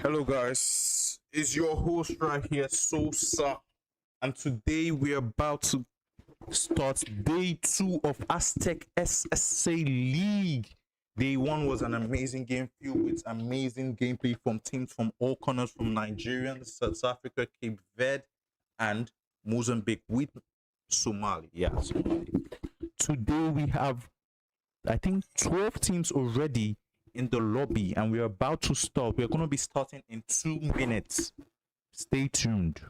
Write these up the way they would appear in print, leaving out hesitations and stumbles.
Hello, guys. It's your host right here, Sosa, and today we're about to start day two of Aztec Ssa League. Day one was an amazing game filled with amazing gameplay from teams from all corners, from Nigeria, South Africa, Cape Verde, and Mozambique with Somali. Yeah, Somali. Today we have, I think, 12 teams already in the lobby, and we're about to start. We're going to be starting in 2 minutes. Stay tuned.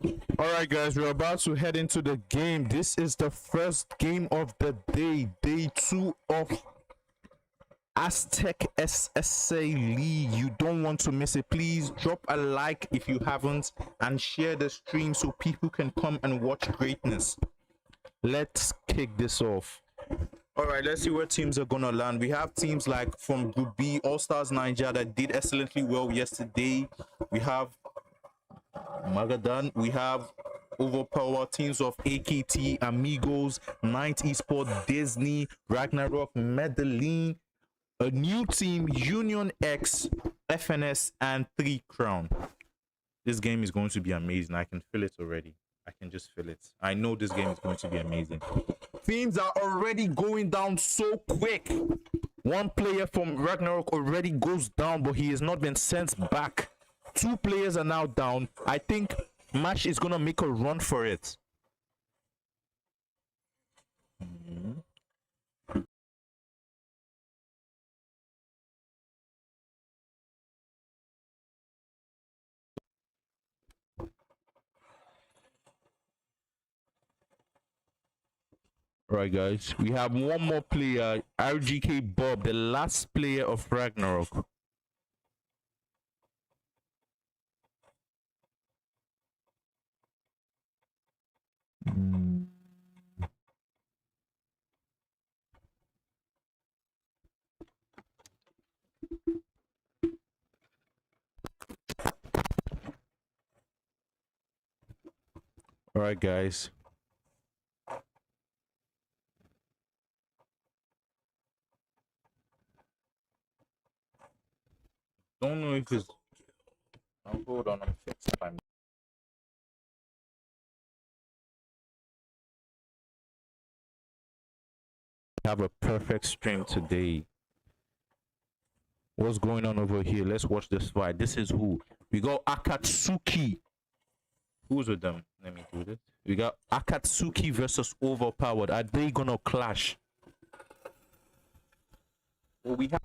All right, guys, we're about to head into the game. This is the first game of the day, day 2 of Aztec Ssa League. You don't want to miss it. Please drop a like if you haven't and share the stream so people can come and watch greatness. Let's kick this off. All right, let's see where teams are gonna land. We have teams like from Group B, All Stars Nigeria that did excellently well yesterday. We have Magadan. We have overpower teams of AKT, Amigos, Night Esport, Disney, Ragnarok, Medellin, a new team, Union X, FNS, and 3 Crown. This game is going to be amazing. I can feel it already. I can just feel it. I know this game is going to be amazing. Teams are already going down so quick. One player from Ragnarok already goes down, but he has not been sent back. 2 players are now down. I think Match is going to make a run for it. Right, guys, we have one more player, RGK Bob, the last player of Ragnarok. All right, guys. Don't know if it's. Hold on, I'm fixing my. Have a perfect stream today. What's going on over here? Let's watch this fight. This is who we got. Akatsuki. Who's with them? Let me do this. We got Akatsuki versus Overpowered. Are they gonna clash? Well, we have.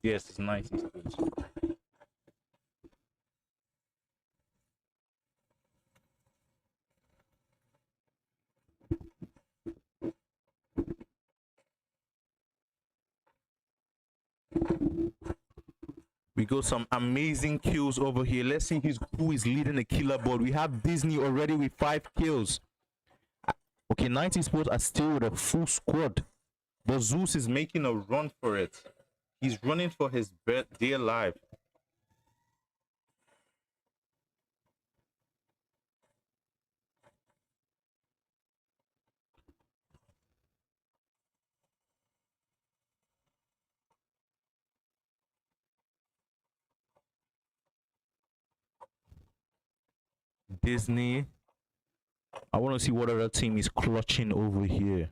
Yes, it's nice. It's good. We got some amazing kills over here. Let's see who is leading the killer board. We have Disney already with 5 kills. Okay, 90 Sports are still with a full squad. But Zeus is making a run for it. He's running for his dear life. Disney. I want to see what other team is clutching over here.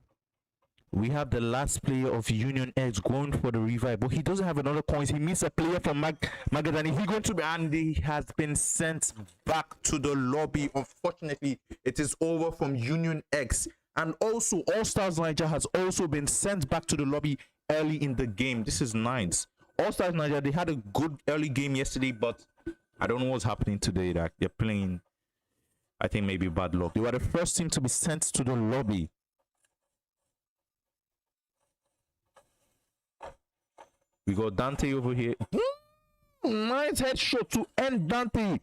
We have the last player of Union X going for the revive, but he doesn't have another coins. He missed a player from Magadan. Is he going to be? And he has been sent back to the lobby. Unfortunately, it is over from Union X. And also, All Stars Nigeria has also been sent back to the lobby early in the game. This is nice. All Stars Nigeria, they had a good early game yesterday, but I don't know what's happening today. That they're playing, I think maybe bad luck. They were the first team to be sent to the lobby. We got Dante over here. Nice headshot to end Dante.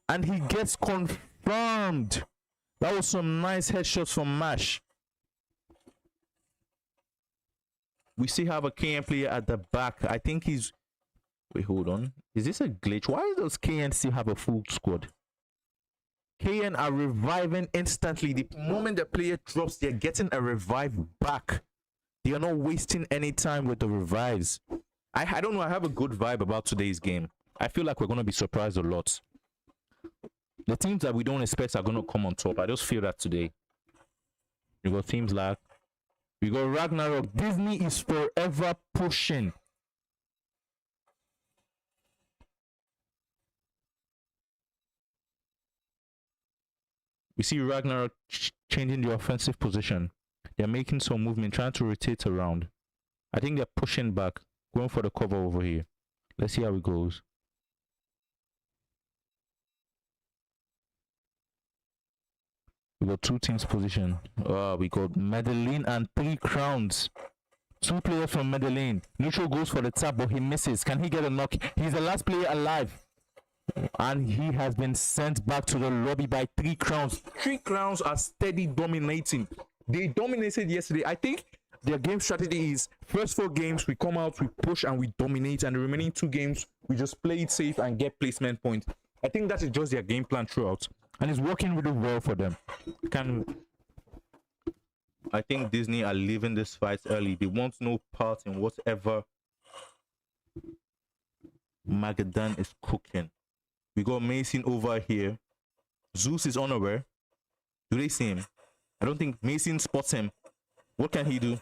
And he gets confirmed. That was some nice headshots from Mash. We still have a KN player at the back. I think he's... Wait, hold on. Is this a glitch? Why does KN still have a full squad? KN are reviving instantly. The moment the player drops, they're getting a revive back. They are not wasting any time with the revives. I don't know. I have a good vibe about today's game. I feel like we're going to be surprised a lot. The teams that we don't expect are going to come on top. I just feel that today. You got teams like... We got Ragnarok. Disney is forever pushing. We see Ragnarok changing the offensive position. They're making some movement, trying to rotate around. I think they're pushing back, going for the cover over here. Let's see how it goes. We got two teams position. We got Medellin and 3 crowns. 2 players from Medellin. Neutral goes for the tap, but he misses. Can he get a knock? He's the last player alive. And he has been sent back to the lobby by 3 crowns. 3 crowns are steady dominating. They dominated yesterday. I think their game strategy is first 4 games we come out, we push and we dominate, and the remaining 2 games we just play it safe and get placement points. I think that is just their game plan throughout, and it's working really well for them. I think Disney are leaving this fight early. They want no part in whatever Magadan is cooking. We got Mason over here. Zeus is unaware. Do they see him? I don't think Mason spots him. What can he do?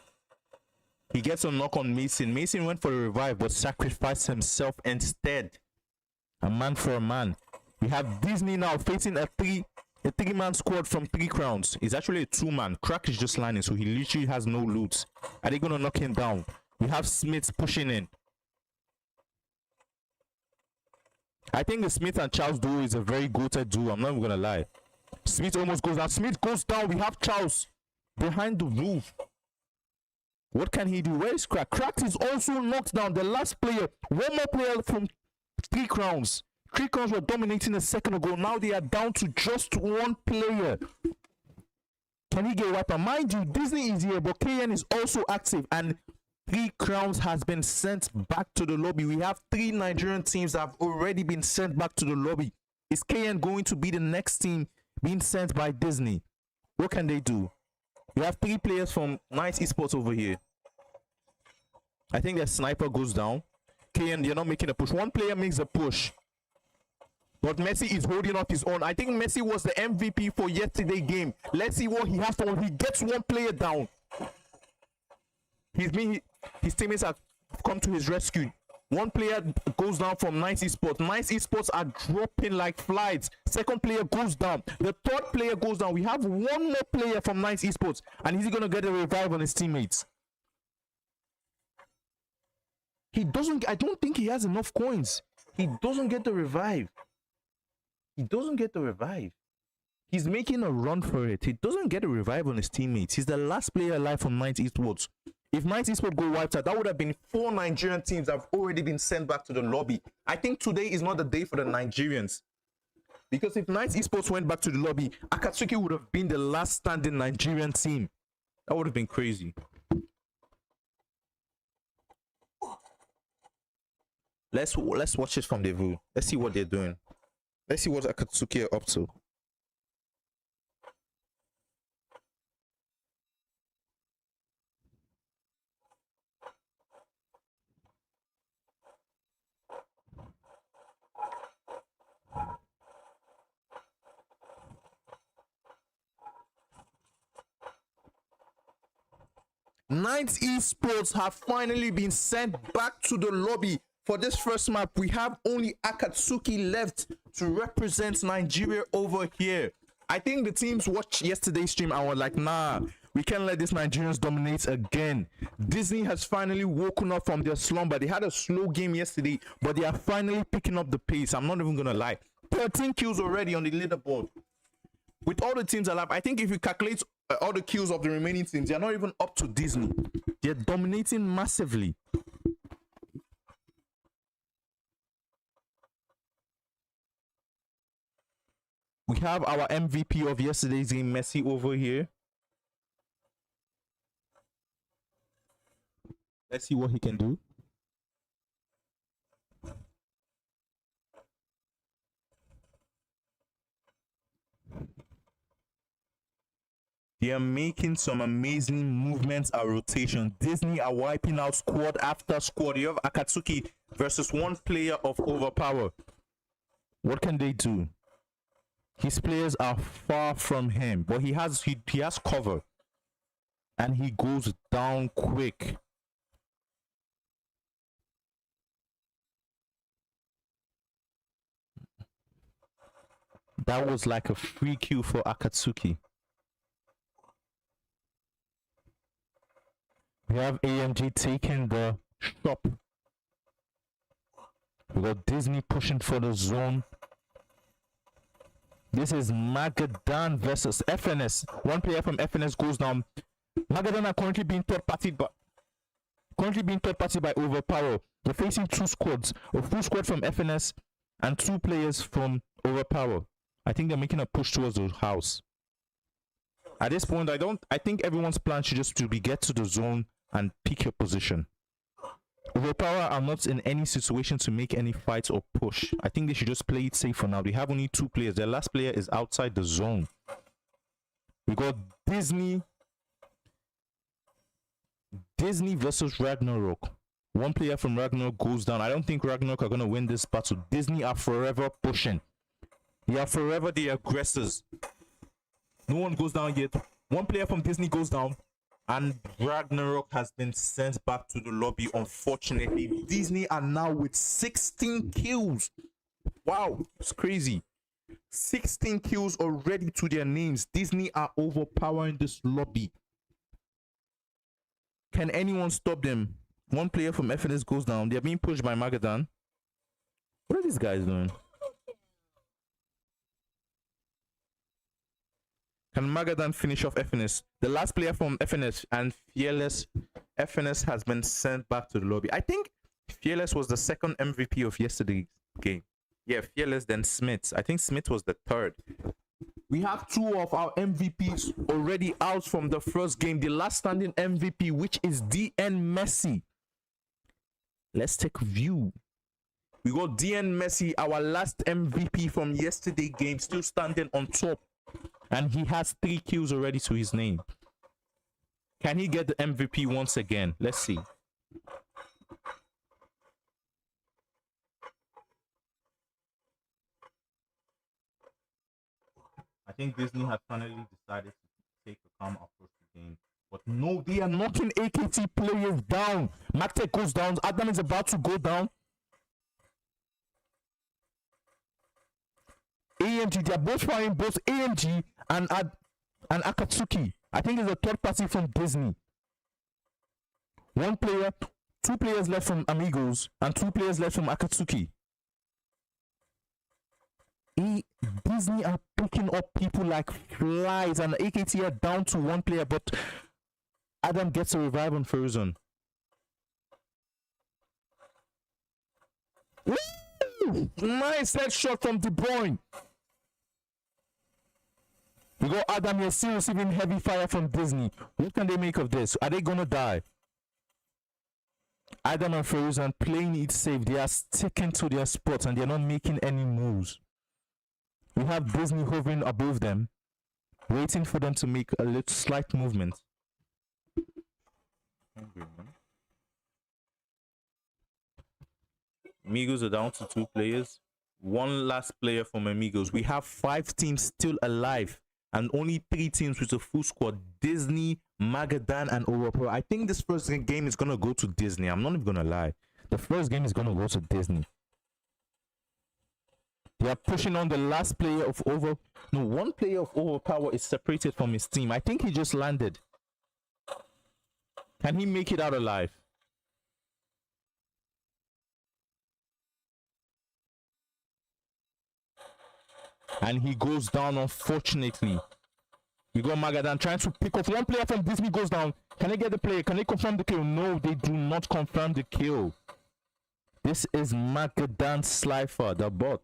He gets a knock on Mason. Mason went for a revive but sacrificed himself instead. A man for a man. We have Disney now facing a three-man squad from 3 crowns. It's actually a 2-man. Crack is just lining, so he literally has no loot. Are they gonna knock him down? We have Smith pushing in. I think the Smith and Charles duo is a very goated duo. I'm not even gonna lie. Smith almost goes down. Smith goes down. We have Charles behind the roof. What can he do? Where is Crack? Crack is also knocked down. The last player. One more player from 3 crowns. 3 crowns were dominating a second ago. Now they are down to just 1 player. Can he get wiped out? Mind you, Disney is here, but KN is also active, and 3 crowns has been sent back to the lobby. We have 3 Nigerian teams that have already been sent back to the lobby. Is KN going to be the next team being sent by Disney? What can they do? We have 3 players from Nice Esports over here. I think their sniper goes down. KN, they're not making a push. 1 player makes a push, but Messi is holding off his own. I think Messi was the MVP for yesterday's game. Let's see what he has for him. He gets 1 player down. His teammates have come to his rescue. 1 player goes down from Nice Esports. Nice Esports are dropping like flies. 2nd player goes down. The 3rd player goes down. We have 1 more player from Nice Esports, and he's gonna get a revive on his teammates. He doesn't. I don't think he has enough coins. He doesn't get the revive. He doesn't get the revive. He's making a run for it. He doesn't get a revive on his teammates. He's the last player alive from Nice Esports. If Nice Esports go wiped out, that would have been 4 Nigerian teams that have already been sent back to the lobby. I think today is not the day for the Nigerians. Because if Nice Esports went back to the lobby, Akatsuki would have been the last standing Nigerian team. That would have been crazy. Let's watch it from the view. Let's see what they're doing. Let's see what Akatsuki are up to. Nice Esports have finally been sent back to the lobby. For this first map, we have only Akatsuki left to represent Nigeria over here. I think the teams watched yesterday's stream and were like, nah, we can't let these Nigerians dominate again. Disney has finally woken up from their slumber. They had a slow game yesterday, but they are finally picking up the pace. I'm not even gonna lie. 13 kills already on the leaderboard. With all the teams alive, I think if you calculate all the kills of the remaining teams, they're not even up to Disney. They're dominating massively. We have our MVP of yesterday's game, Messi, over here. Let's see what he can do. They are making some amazing movements and rotation. Disney are wiping out squad after squad. You have Akatsuki versus 1 player of Overpower. What can they do? His players are far from him, but he has cover, and he goes down quick. That was like a free kill for Akatsuki. We have AMG taking the shop. We got Disney pushing for the zone. This is Magadan versus FNS. One player from FNS goes down. Magadan are currently being third party by Overpower. They're facing two squads, a full squad from FNS and two players from Overpower. I think they're making a push towards the house. At this point, I think everyone's plan should just be get to the zone and pick your position. Overpower are not in any situation to make any fights or push. I think they should just play it safe for now. They have only two players. Their last player is outside the zone. We got Disney versus Ragnarok. One player from Ragnarok goes down. I don't think Ragnarok are going to win this battle. Disney are forever pushing. They are forever the aggressors. No one goes down yet. One player from Disney goes down. And Ragnarok has been sent back to the lobby, unfortunately. Disney are now with 16 kills. Wow, it's crazy. 16 kills already to their names. Disney are overpowering this lobby. Can anyone stop them? One player from FNS goes down. They're being pushed by Magadan. What are these guys doing? Can Magadan finish off FNS? The last player from FNS and Fearless. FNS has been sent back to the lobby. I think Fearless was the second MVP of yesterday's game. Yeah, Fearless, then Smith. I think Smith was the third. We have two of our MVPs already out from the first game. The last standing MVP, which is DN Messi. Let's take a view. We got DN Messi, our last MVP from yesterday's game, still standing on top. And he has 3 kills already to his name. Can he get the MVP once again? Let's see. I think Disney has finally decided to take a calm approach to the game. But no, they are knocking AKT players down. MacTech goes down. Adam is about to go down. AMG, they are both firing both AMG and Akatsuki. I think it's a third party from Disney. One player, 2 players left from Amigos, and 2 players left from Akatsuki. Disney are picking up people like flies, and AKT are down to 1 player, but Adam gets a revive on Frozen. Woo! Nice headshot from De Bruyne. We got Adam here still receiving heavy fire from Disney. What can they make of this? Are they gonna die? Adam and Frozen playing it safe. They are sticking to their spots and they're not making any moves. We have Disney hovering above them, waiting for them to make a little slight movement. Amigos are down to 2 players. 1 last player from Amigos. We have 5 teams still alive and only 3 teams with a full squad. Disney, Magadan, and Overpower. I think this first game is going to go to Disney. I'm not even going to lie. The first game is going to go to Disney. They are pushing on the last player of one player of Overpower is separated from his team. I think he just landed. Can he make it out alive? And he goes down, unfortunately. We got Magadan trying to pick off 1 player from Disney, goes down. Can they get the player? Can they confirm the kill? No, they do not confirm the kill. This is Magadan Slifer, the bot.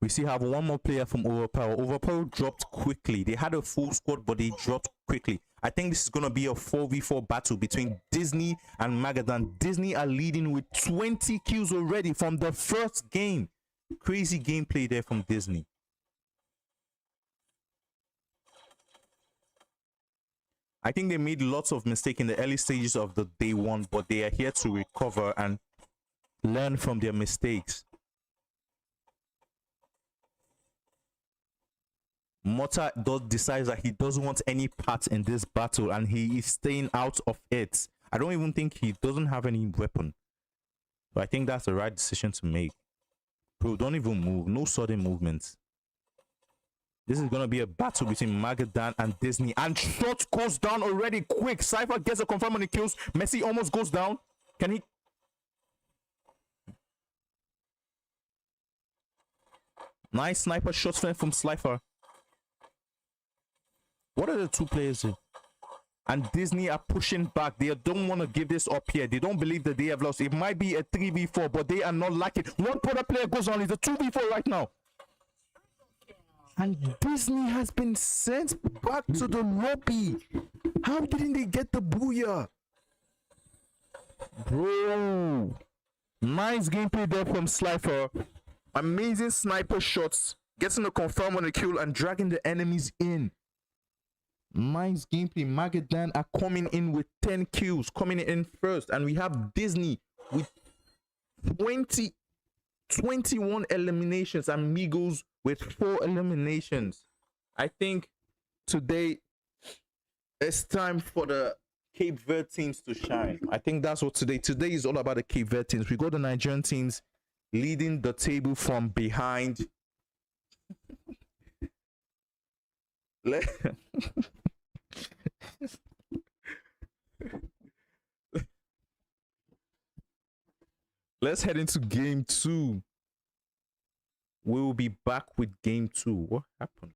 We still have 1 more player from Overpower. Overpower dropped quickly. They had a full squad, but they dropped quickly. I think this is going to be a 4v4 battle between Disney and Magadan. Disney are leading with 20 kills already from the first game. Crazy gameplay there from Disney. I think they made lots of mistakes in the early stages of the day 1, but they are here to recover and learn from their mistakes. Mota decides that he doesn't want any part in this battle and he is staying out of it. I don't even think he doesn't have any weapon. But I think that's the right decision to make. Bro, don't even move. No sudden movements. This is gonna be a battle between Magadan and Disney. And shot goes down already. Quick. Cypher gets a confirm on the kills. Messi almost goes down. Can he? Nice sniper shots from Cypher. What are the two players here? And Disney are pushing back. They don't want to give this up here. They don't believe that they have lost. It might be a 3v4, but they are not liking it. One other player goes on. It's a 2v4 right now. And Disney has been sent back to the lobby. How didn't they get the booyah? Bro. Nice gameplay there from Slifer. Amazing sniper shots. Getting a confirm on the kill and dragging the enemies in. Nice gameplay. Magadan are coming in with 10 kills, coming in first, and we have Disney with 21 eliminations and Migos with 4 eliminations. I think today it's time for the Cape Verde teams to shine. I think that's what today is all about. The Cape Verde teams. We got the Nigerian teams leading the table from behind. Let's head into game 2. We will be back with game 2. What happened?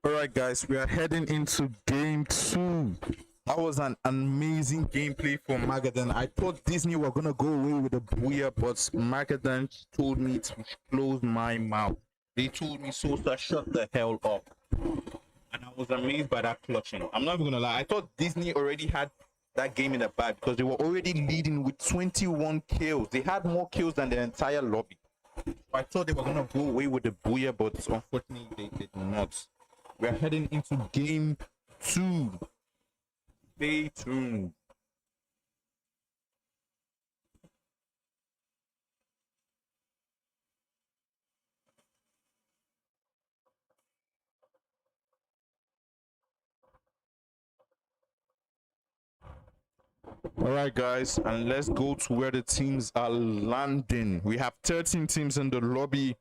All right, guys, we are heading into game 2. That was an amazing gameplay for Magadan. I thought Disney were gonna go away with the booyah, but Magadan told me to close my mouth. They told me, Sosa, shut the hell up. And I was amazed by that clutching. I'm not even gonna lie. I thought Disney already had that game in the bag because they were already leading with 21 kills. They had more kills than the entire lobby. I thought they were gonna go away with the booyah, but unfortunately they did not. We are heading into game 2. Stay tuned. All right, guys, and let's go to where the teams are landing. We have 13 teams in the lobby.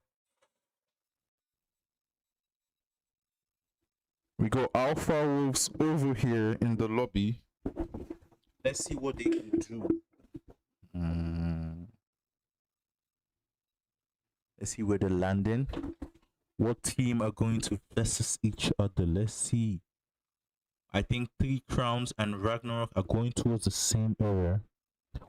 We got Alpha Wolves over here in the lobby. Let's see what they can do. Let's see where they're landing. What team are going to versus each other? Let's see. I think 3 Crowns and Ragnarok are going towards the same area.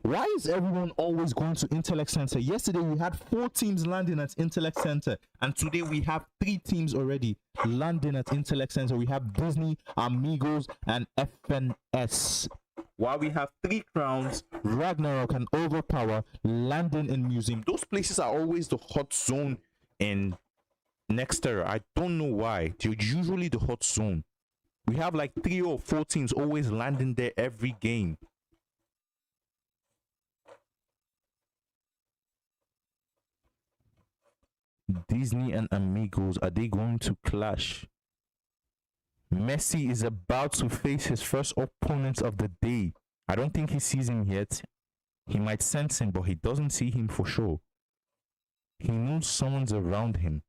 Why is everyone always going to Intellect Center? Yesterday we had 4 teams landing at Intellect Center, and today we have 3 teams already landing at Intellect Center. We have Disney, Amigos, and FNS. While we have 3 Crowns, Ragnarok, and Overpower landing in Museum. Those places are always the hot zone in Nextera. I don't know why. They're usually the hot zone. We have like 3 or 4 teams always landing there every game. Disney and Amigos, are they going to clash? Messi is about to face his first opponent of the day. I don't think he sees him yet. He might sense him, but he doesn't see him for sure. He knows someone's around him.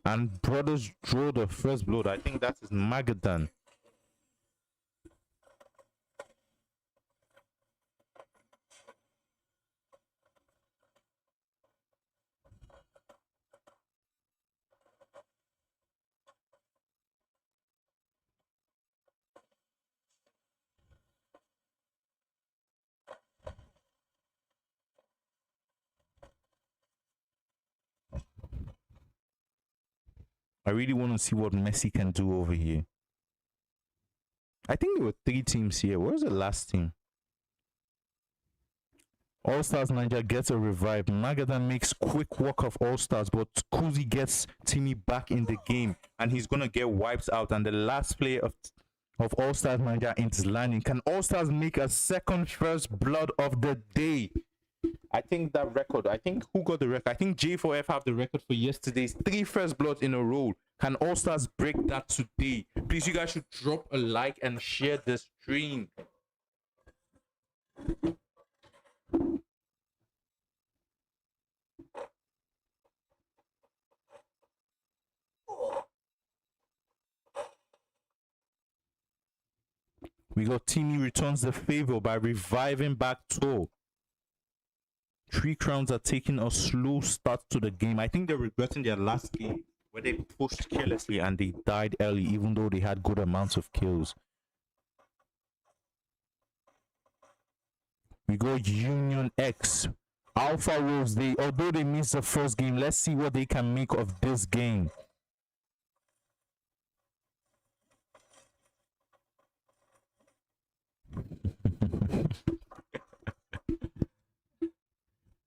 And brothers draw the first blood. I think that is Magadan. I really want to see what Messi can do over here. I think there were 3 teams here. Where's the last team? All Stars Niger gets a revive. Magadan makes quick work of All Stars, but Kuzi gets Timmy back in the game, and he's gonna get wiped out. And the last player of All Stars Niger is landing. Can All Stars make a second first blood of the day? I think that record, I think who got the record? I think J4F have the record for yesterday's 3 first bloods in a row. Can All Stars break that today? Please, you guys should drop a like and share the stream. We got Timmy returns the favor by reviving back Toe. 3 Crowns are taking a slow start to the game. I think they're regretting their last game where they pushed carelessly and they died early, even though they had good amounts of kills. We got Union X. Alpha Wolves, although they missed the first game, let's see what they can make of this game.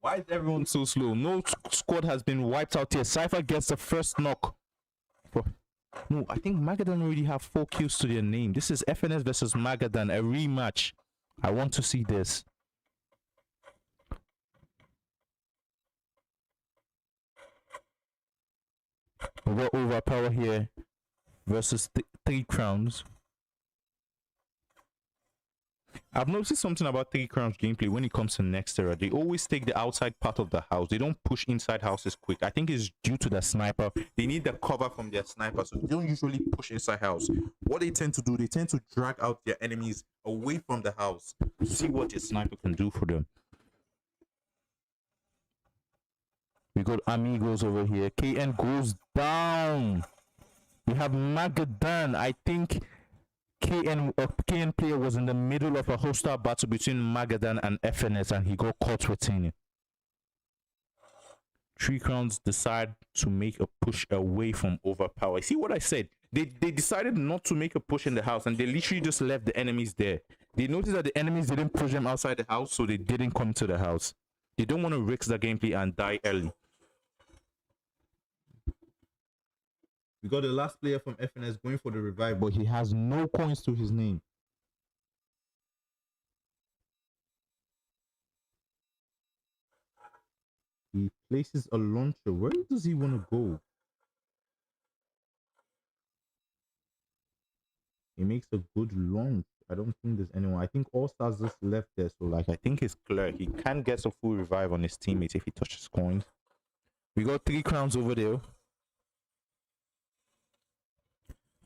Why is everyone so slow? No squad has been wiped out here. Cypher gets the first knock. No, I think Magadan already have 4 kills to their name. This is FNS versus Magadan, a rematch. I want to see this. We got Overpower here versus 3 Crowns. I've noticed something about 3 Crowns gameplay when it comes to Nextera. They always take the outside part of the house. They don't push inside houses quick. I think it's due to the sniper. They need the cover from their sniper, so they don't usually push inside house. What they tend to do, they tend to drag out their enemies away from the house to see what their sniper can do for them. We got Amigos over here. KN goes down. We have Magadan. I think KN player was in the middle of a hostile battle between Magadan and FNS, and he got caught retaining. Three Crowns decide to make a push away from Overpower. See what I said? They decided not to make a push in the house, and they literally just left the enemies there. They noticed that the enemies didn't push them outside the house, so they didn't come to the house. They don't want to risk the gameplay and die early. We got the last player from FNS going for the revive, but he has no coins to his name. He places a launcher. Where does he want to go? He makes a good launch. I don't think there's anyone. I think All Stars just left there, so like I think it's clear. He can get a full revive on his teammates if he touches coins. We got 3 crowns over there.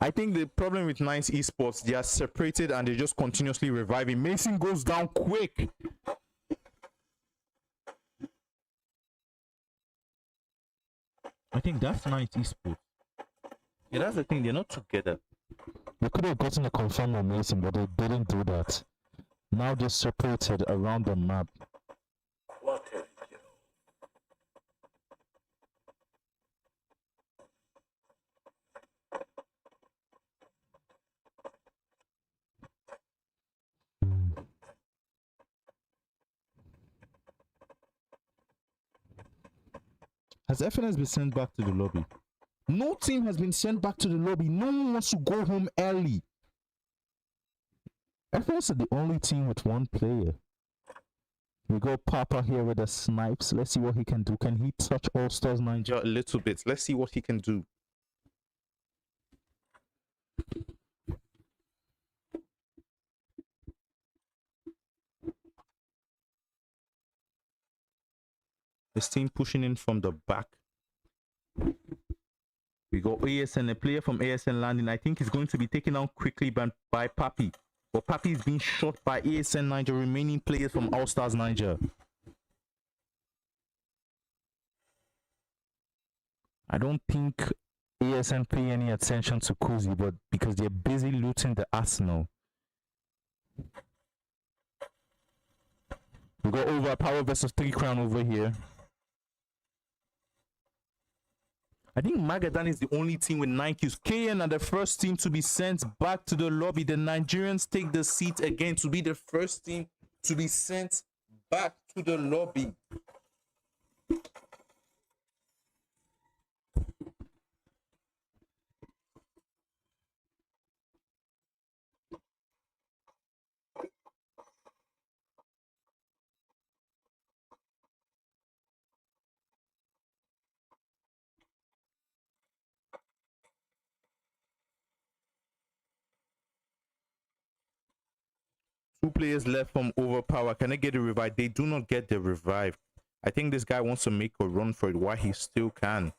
I think the problem with Nines Esports, they are separated and they're just continuously reviving. Mason goes down quick. I think that's Nines Esports. Yeah, that's the thing. They're not together. They could have gotten a confirm on Mason, but they didn't do that. Now they're separated around the map. Has FNS been sent back to the lobby? No team has been sent back to the lobby. No one wants to go home early. FNS are the only team with one player. We got Papa here with the snipes. Let's see what he can do. Can he touch All Stars Niger a little bit? Let's see what he can do. This team pushing in from the back. We got ASN, a player from ASN landing. I think he's going to be taken out quickly by Papi. But Papi is being shot by ASN Niger, remaining players from All Stars Niger. I don't think ASN pay any attention to Kuzi, but because they're busy looting the arsenal. We got Overpower versus 3 crown over here. I think Magadan is the only team with 9 kills. KN are the first team to be sent back to the lobby. The Nigerians take the seat again to be the first team to be sent back to the lobby. Two players left from Overpower. Can they get a revive? They do not get the revive. I think this guy wants to make a run for it while he still can.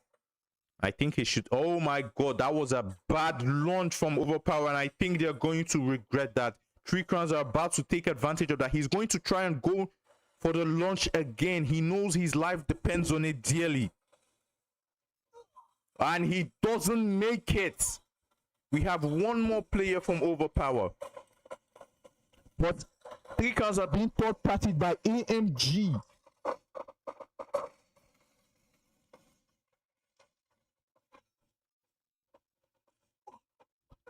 I think he should. Oh my god, that was a bad launch from Overpower, and I think they're going to regret that. 3 crowns are about to take advantage of that. He's going to try and go for the launch again. He knows his life depends on it dearly. And he doesn't make it. We have one more player from Overpower. But 3 crowns are being third-partied by AMG.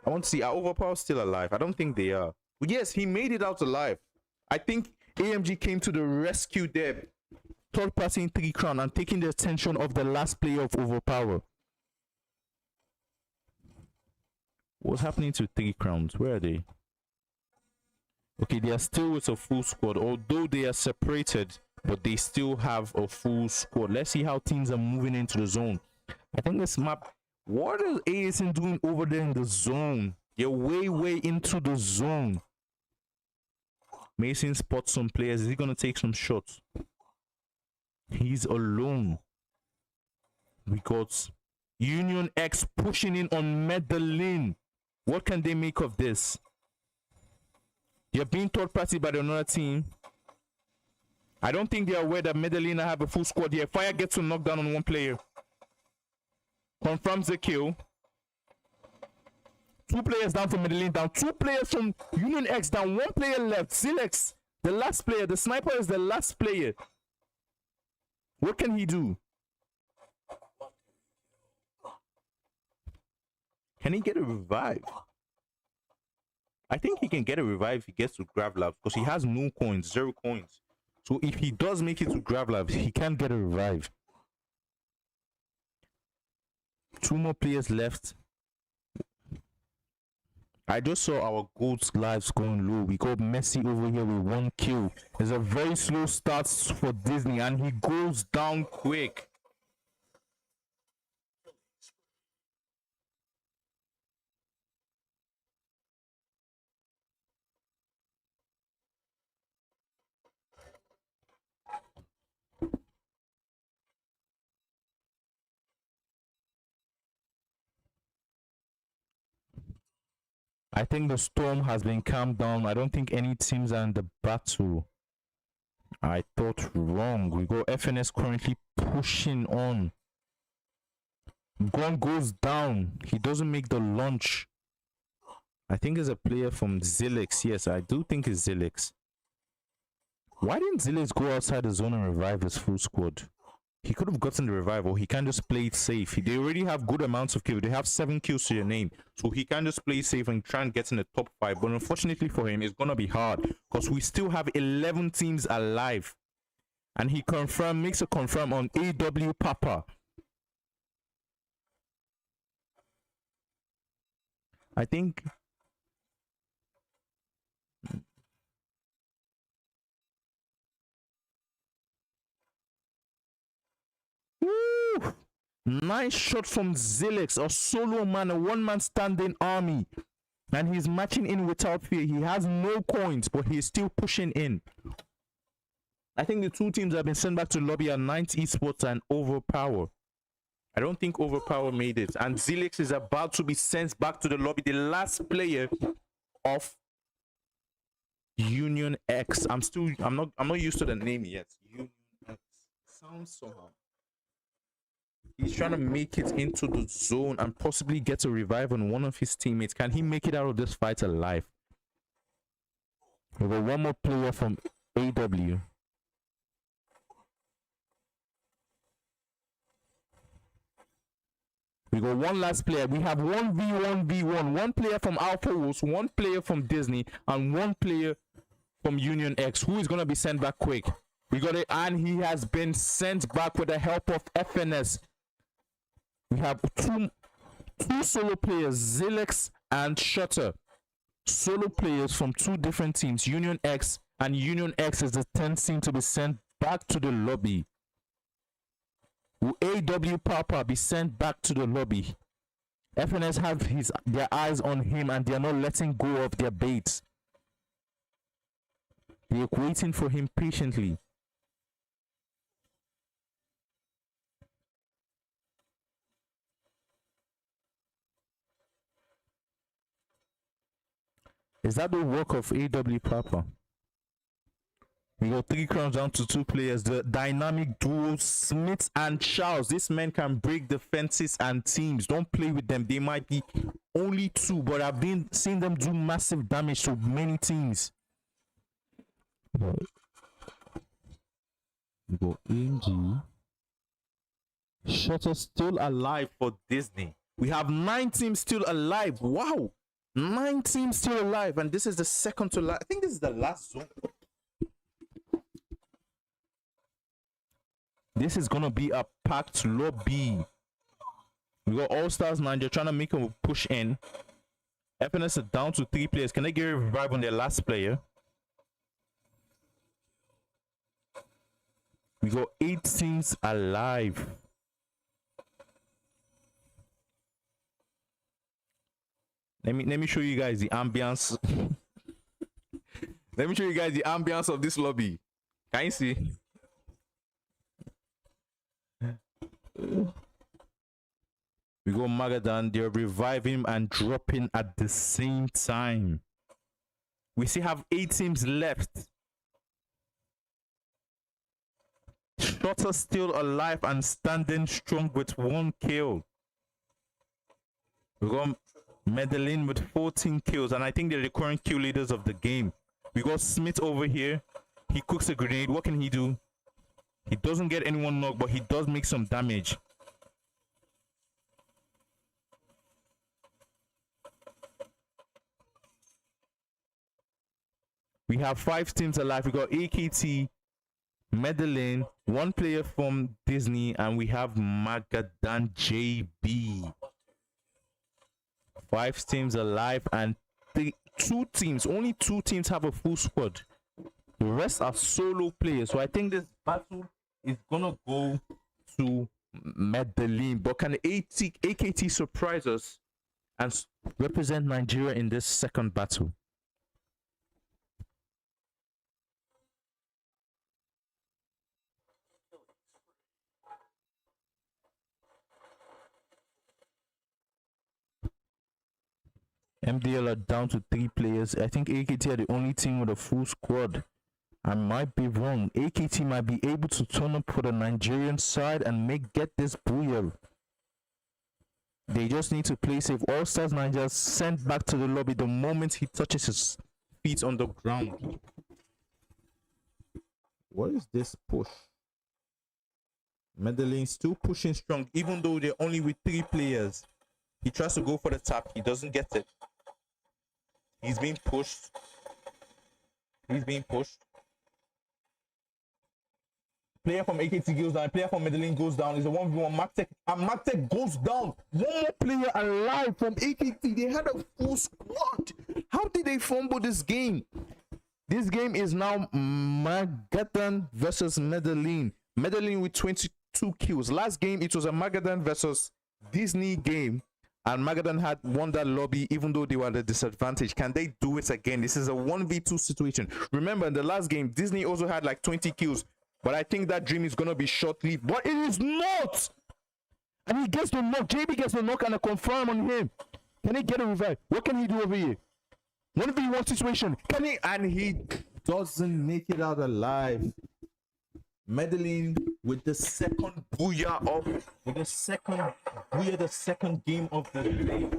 I want to see, are Overpower still alive? I don't think they are. But yes, he made it out alive. I think AMG came to the rescue there. Third-partying 3 crown and taking the attention of the last player of Overpower. What's happening to 3 crowns? Where are they? Okay, they are still with a full squad, although they are separated, but they still have a full squad. Let's see how teams are moving into the zone. I think this map, what is ASN doing over there in the zone? They're way into the zone. Mason spots some players. Is he going to take some shots? He's alone. We got Union X pushing in on Medellin. What can they make of this? You're being third party by another team. I don't think they're aware that Medellin have a full squad here. Fire gets to knock down on one player. Confirms the kill. 2 players down from Medellin down. 2 players from Union X down. 1 player left. Zilex, the last player. The sniper is the last player. What can he do? Can he get a revive? I think he can get a revive if he gets to Gravlabs because he has no coins, 0 coins. So if he does make it to Gravlabs, he can get a revive. 2 more players left. I just saw our goals lives going low. We got Messi over here with 1 kill. It's a very slow start for Disney and he goes down quick. I think the storm has been calmed down. I don't think any teams are in the battle. I thought wrong. We go FNS currently pushing on. Gun goes down. He doesn't make the launch. I think it's a player from Zilex. Yes, I do think it's Zilex. Why didn't Zilex go outside the zone and revive his full squad? He could have gotten the revival. He can just play it safe. They already have good amounts of kills. They have 7 kills to their name. So he can just play safe and try and get in the top 5. But unfortunately for him, it's going to be hard. Because we still have 11 teams alive. And he makes a confirm on AW Papa. I think... Woo! Nice shot from Zilex, a solo man, a 1-man standing army. And he's matching in without fear. He has no coins, but he's still pushing in. I think the 2 teams have been sent back to lobby are Ninth Esports and Overpower. I don't think Overpower made it. And Zilex is about to be sent back to the lobby. The last player of Union X. I'm not used to the name yet. Union X. Sounds somehow. He's trying to make it into the zone and possibly get a revive on one of his teammates. Can he make it out of this fight alive? We got 1 more player from AW. We got 1 last player. We have 1v1v1. 1 player from Alpha Wolves, 1 player from Disney, and 1 player from Union X. Who is going to be sent back quick? We got it, and he has been sent back with the help of FNS. We have two solo players, Zilex and Shutter. Solo players from 2 different teams, Union X, and Union X is the 10th team to be sent back to the lobby. Will AW Papa be sent back to the lobby? FNS have their eyes on him and they are not letting go of their baits. They are waiting for him patiently. Is that the work of AW Papa? We got 3 crowns down to 2 players. The dynamic duo Smith and Charles. This man can break defenses and teams. Don't play with them. They might be only 2, but I've been seeing them do massive damage to many teams. We got AG. Shutter still alive for Disney. We have 9 teams still alive. Wow. 9 teams still alive. And this is the second to last. I think this is the last zone. This is gonna be a packed lobby. We got All Stars 9. They're trying to make a push in. FNS are down to 3 players. Can they get a revive on their last player? We got 8 teams alive. Let me show you guys the ambience. Let me show you guys the ambience of this lobby. Can you see? We go Magadan, they're reviving and dropping at the same time. We still have 8 teams left. Shotter still alive and standing strong with 1 kill. We got Medellin with 14 kills, and I think they're the current kill leaders of the game. We got Smith over here. He cooks a grenade. What can he do? He doesn't get anyone knocked, but he does make some damage. We have 5 teams alive. We got AKT, Medellin, 1 player from Disney, and we have Magadan JB. 5 teams alive, and 2 teams, only 2 teams have a full squad. The rest are solo players. So I think this battle is gonna go to Medellin. But can AKT surprise us and represent Nigeria in this second battle? MDL are down to 3 players. I think AKT are the only team with a full squad. I might be wrong. AKT might be able to turn up for the Nigerian side and get this booyah. They just need to play safe. All Stars Niger sent back to the lobby the moment he touches his feet on the ground. What is this push? Medellin still pushing strong, even though they're only with 3 players. He tries to go for the tap. He doesn't get it. He's being pushed. Player from AKT goes down. Player from Medellin goes down. It's a 1v1. Magtech. And Magtech goes down. 1 more player alive from AKT. They had a full squad. How did they fumble this game? This game is now Magadan versus Medellin. Medellin with 22 kills. Last game, it was a Magadan versus Disney game. And Magadan had won that lobby even though they were at a disadvantage. Can they do it again? This is a 1v2 situation. Remember, in the last game, Disney also had like 20 kills. But I think that dream is going to be short-lived. But it is not! And he gets the knock. JB gets the knock and a confirm on him. Can he get a revive? What can he do over here? 1v1 situation. Can he? And he doesn't make it out alive. Medellin with the second booyah the second game of the day.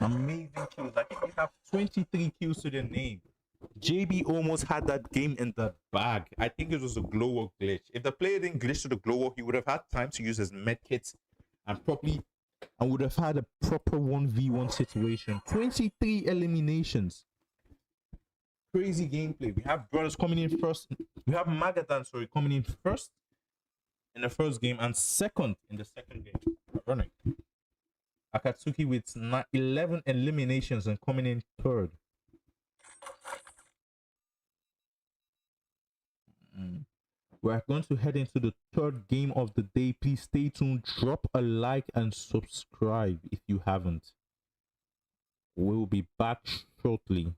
Amazing kills. I think they have 23 kills to their name. JB almost had that game in the bag. I think it was a glow glitch. If the player didn't glitch to the glow, he would have had time to use his medkits and would have had a proper 1v1 situation. 23 eliminations. Crazy gameplay. We have brothers coming in first. We have Magadan, coming in first in the first game and second in the second game. Running. Akatsuki with 11 eliminations and coming in third. We're going to head into the third game of the day. Please stay tuned. Drop a like and subscribe if you haven't. We'll be back shortly.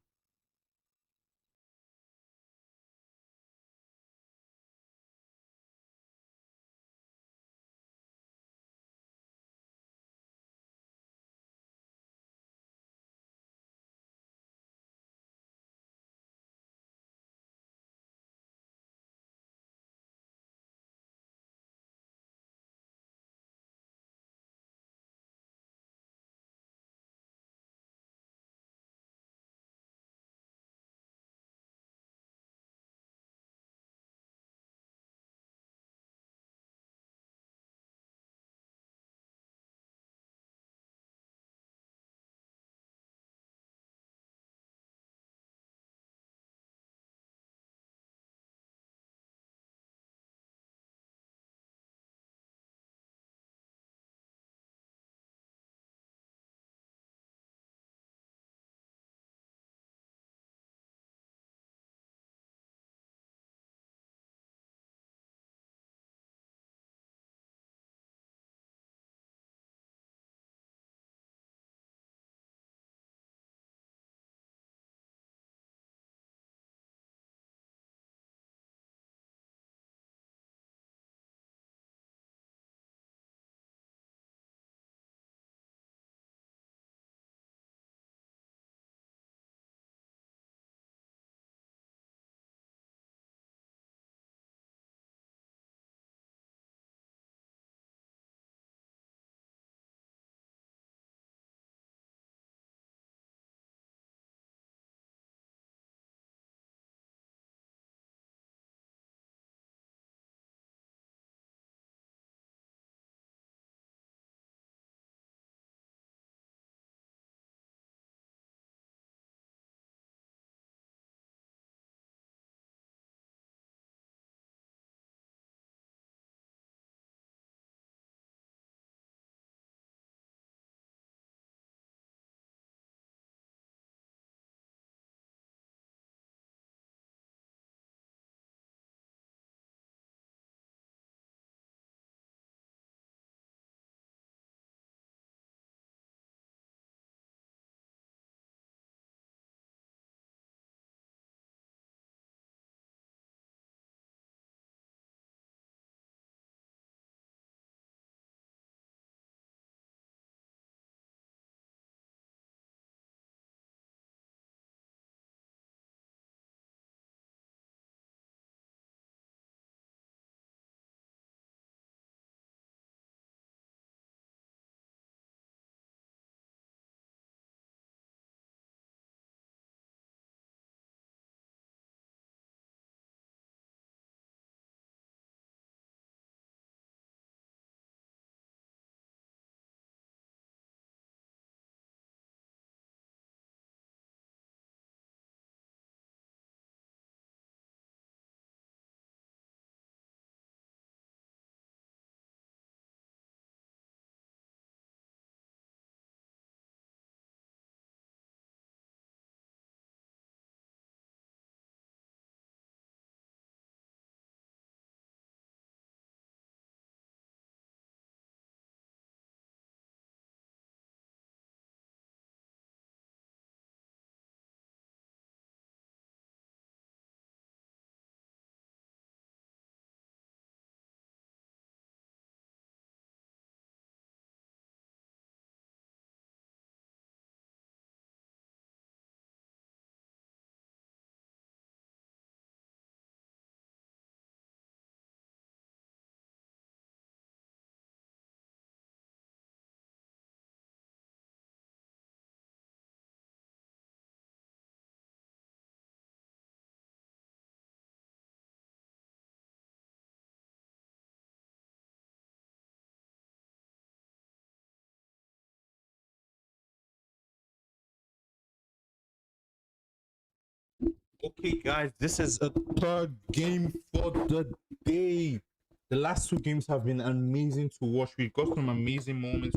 Okay, guys, this is a third game for the day. The last two games have been amazing to watch. We got some amazing moments.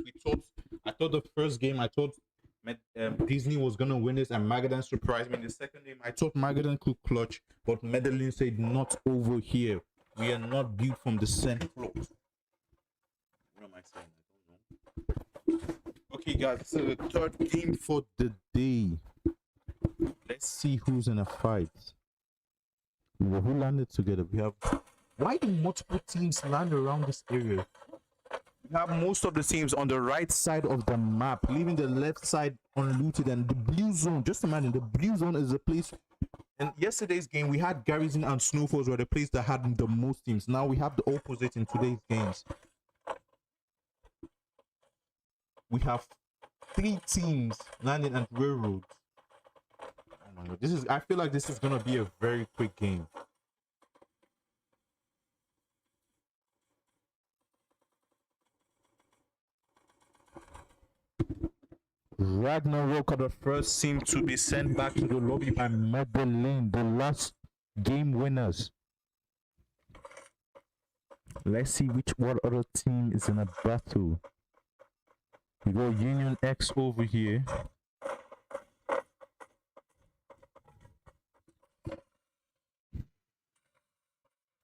I thought the first game, I thought Disney was gonna win this, and Magadan surprised me. In the second game, I thought Magadan could clutch, but Medellin said, "Not over here. We are not built from the same cloth." What am I saying? I don't know. Okay, guys, this is the third game for the day. Let's see who's in a fight. Who landed together? We have. Why do multiple teams land around this area? We have most of the teams on the right side of the map, leaving the left side unlooted, and the blue zone. Just imagine, the blue zone is the place. In yesterday's game, we had Garrison and Snowfalls were the place that had the most teams. Now we have the opposite in today's games. We have 3 teams landing at railroads. Oh my god, I feel like this is gonna be a very quick game. Ragnarok are the first team to be sent back to the lobby by Medellin, the last game winners. Let's see what other team is in a battle. We go Union X over here.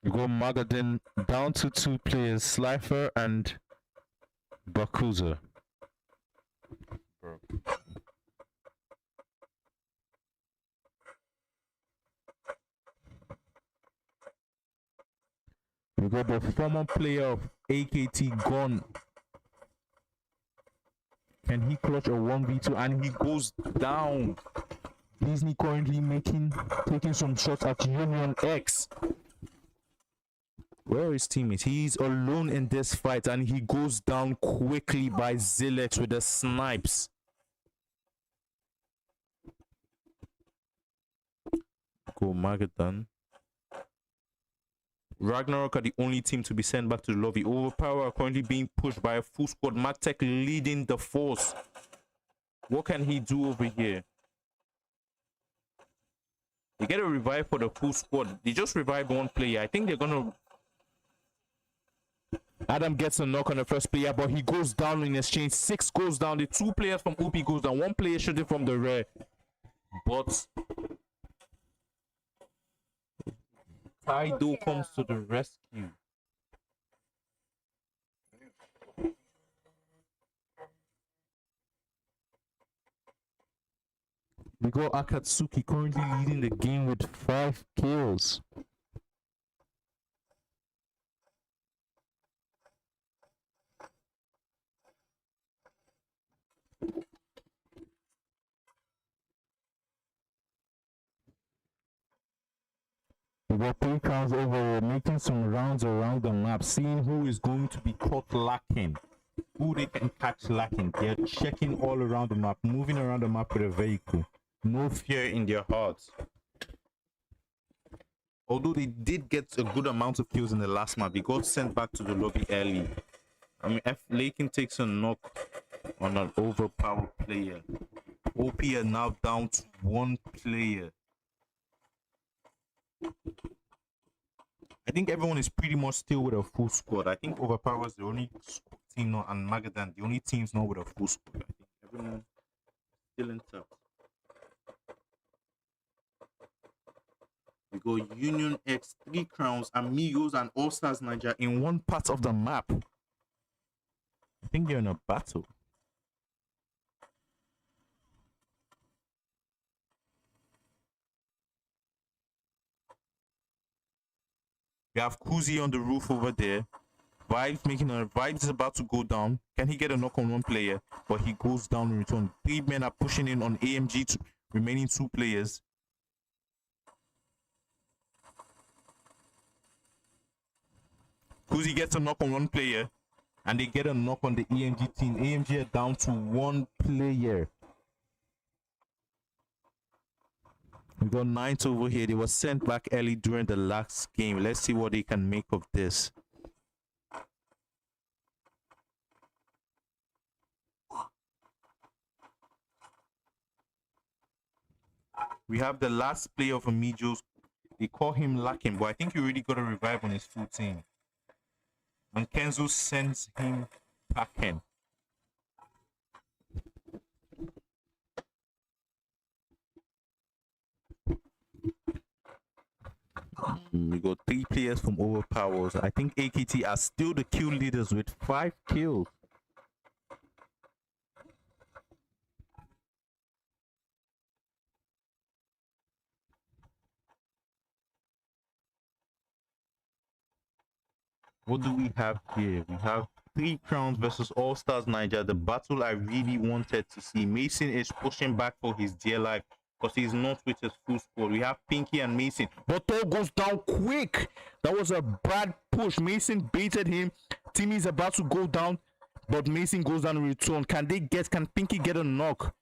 We go Magadan down to 2 players, Slifer and Bakuza. We got the former player of AKT Gon. Can he clutch a 1v2? And he goes down. Disney currently taking some shots at Union X. Where is teammate? He's alone in this fight and he goes down quickly by Zilex with the snipes. Go Magadan. Ragnarok are the only team to be sent back to the lobby. Overpower are currently being pushed by a full squad. Magtech leading the force. What can he do over here? They get a revive for the full squad. They just revived 1 player. I think they're gonna... Adam gets a knock on the first player, but he goes down in exchange. 6 goes down. The 2 players from OP goes down. 1 player shooting from the rear. But Kaido comes to the rescue. We got Akatsuki currently leading the game with 5 kills. We got 3 crowns over, making some rounds around the map, seeing who is going to be caught lacking, who they can catch lacking. They're checking all around the map, moving around the map with a vehicle. No fear in their hearts. Although they did get a good amount of kills in the last map, they got sent back to the lobby early. I mean, F. Lakin takes a knock on an overpowered player. OP are now down to 1 player. I think everyone is pretty much still with a full squad. I think Overpower is the only team not, and Magadan the only teams not with a full squad. I think everyone still intact. We go Union X, 3 crowns, Amigos, and All Stars Niger in 1 part of the map. I think they're in a battle. We have Kuzi on the roof over there. Vibes is about to go down. Can he get a knock on 1 player? But he goes down in return. 3 men are pushing in on AMG to remaining 2 players. Kuzi gets a knock on 1 player. And they get a knock on the AMG team. AMG are down to 1 player. We got 9th over here. They were sent back early during the last game. Let's see what they can make of this. We have the last player of Amijos. They call him lacking, but I think he already got a revive on his full team. And Kenzo sends him packing. We got 3 players from Overpowers. I think AKT are still the kill leaders with 5 kills. What do we have here? We have 3 Crowns versus All Stars Niger. The battle I really wanted to see. Mason is pushing back for his dear life because he's not with his full squad. We have Pinky and Mason. But Thor goes down quick. That was a bad push. Mason baited him. Timmy's about to go down, but Mason goes down in return. Can Pinky get a knock?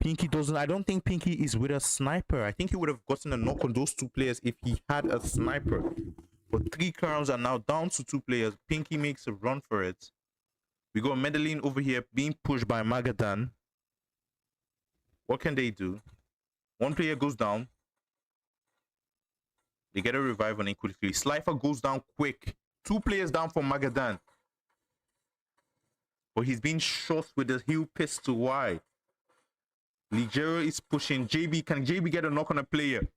Pinky doesn't. I don't think Pinky is with a sniper. I think he would have gotten a knock on those 2 players if he had a sniper. But 3 crowns are now down to 2 players. Pinky makes a run for it. We got Medellin over here being pushed by Magadan. What can they do? 1 player goes down. They get a revive on it quickly. Slifer goes down quick. 2 players down for Magadan. But he's being shot with the heel pistol. Why? Ligero is pushing. JB, can JB get a knock on a player?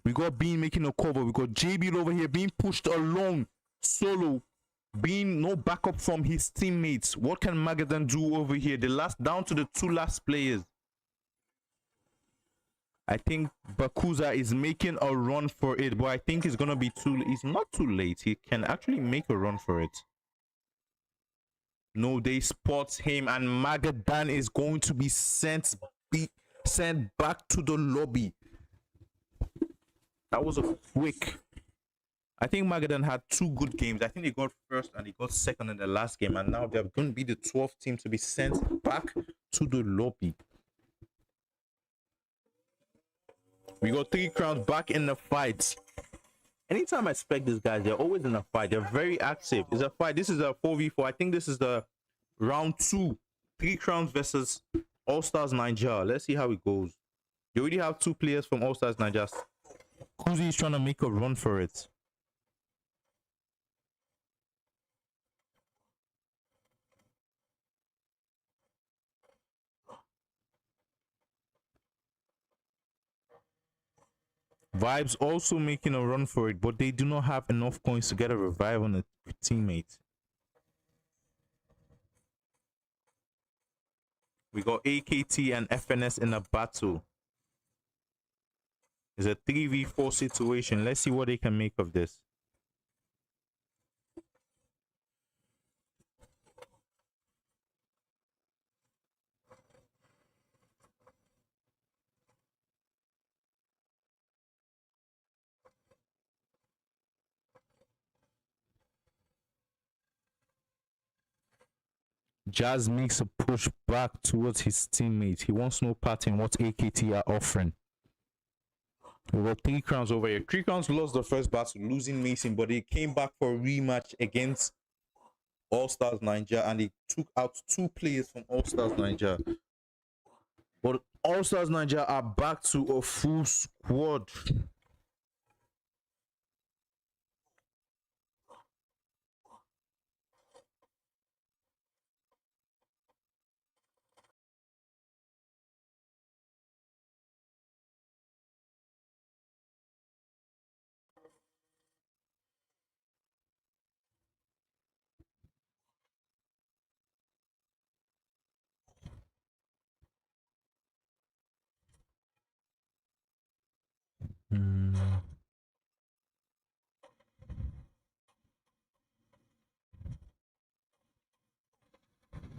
We got Bean making a cover. We got JB over here being pushed along solo. Being no backup from his teammates. What can Magadan do over here? The last down to the 2 last players. I think Bakuza is making a run for it, but I think it's gonna be it's not too late. He can actually make a run for it. No, they spot him, and Magadan is going to be sent back to the lobby. That was a quick. I think Magadan had 2 good games. I think they got first and they got second in the last game, and now they're going to be the 12th team to be sent back to the lobby. We got 3 crowns back in the fight. Anytime I expect these guys, they're always in a fight. They're very active. It's a fight. This is a 4v4. I think this is the round 2. 3 crowns versus All Stars Niger. Let's see how it goes. You already have 2 players from All Stars Niger. Kuzi is trying to make a run for it. Vibes also making a run for it, but they do not have enough coins to get a revive on a teammate. We got AKT and FNS in a battle. It's a 3v4 situation. Let's see what they can make of this. Jazz makes a push back towards his teammates. He wants no part in what AKT are offering. We got 3 crowns over here. 3 crowns lost the first battle, losing Mason, but they came back for a rematch against All Stars Niger, and they took out 2 players from All Stars Niger. But All Stars Niger are back to a full squad.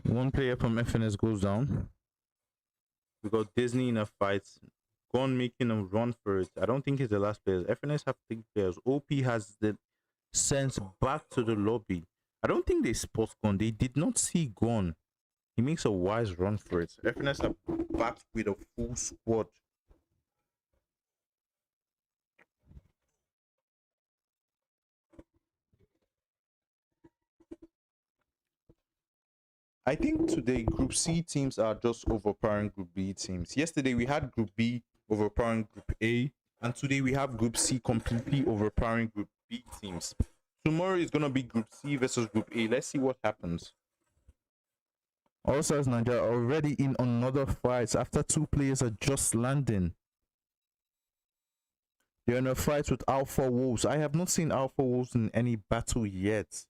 One player from FNS goes down. We got Disney in a fight. Gone making a run for it. I don't think he's the last player. FNS have 3 players. OP has the sense back to the lobby. I don't think they spot Gon. They did not see Gon. He makes a wise run for it. FNS are back with a full squad. I think today Group C teams are just overpowering Group B teams. Yesterday we had Group B overpowering Group A, and today we have Group C completely overpowering Group B teams. Tomorrow is gonna be Group C versus Group A. Let's see what happens. All Stars Nigeria are already in another fight after 2 players are just landing. They're in a fight with Alpha Wolves. I have not seen Alpha Wolves in any battle yet.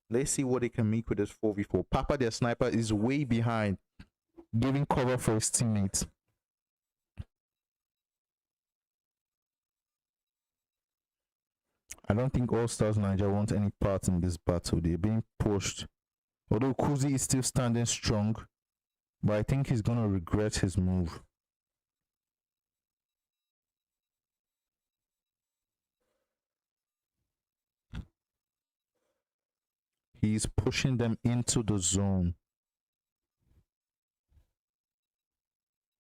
Let's see what they can make with this 4v4. Papa, their sniper, is way behind, giving cover for his teammates. I don't think All Stars Nigeria want any part in this battle. They're being pushed. Although Kuzi is still standing strong, but I think he's gonna regret his move. He's pushing them into the zone.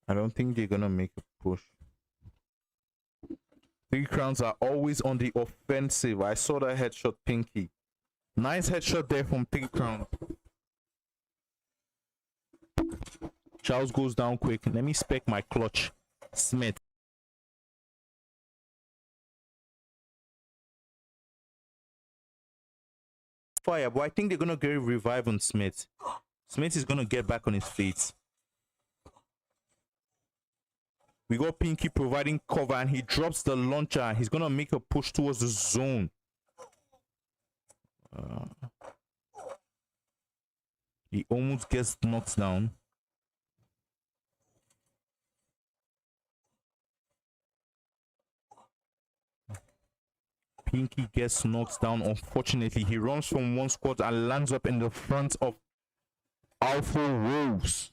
I don't think they're gonna make a push. 3 Crowns are always on the offensive. I saw that headshot, Pinky. Nice headshot there from 3 Crowns. Charles goes down quick. Let me spec my clutch. Smith. Fire, but I think they're gonna get a revive on Smith. Smith is gonna get back on his feet. We got Pinky providing cover, and he drops the launcher. He's gonna make a push towards the zone. He almost gets knocked down. Pinky gets knocked down. Unfortunately, he runs from one squad and lands up in the front of Alpha Wolves.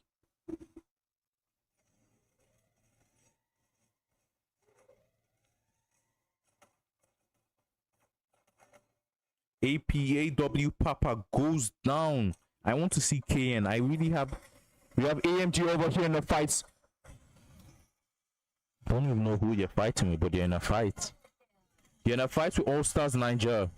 APAW Papa goes down. I want to see KN. We have AMG over here in the fights. I don't even know who you're fighting with, but you're in a fight. You're in a fight with All Stars Nigeria.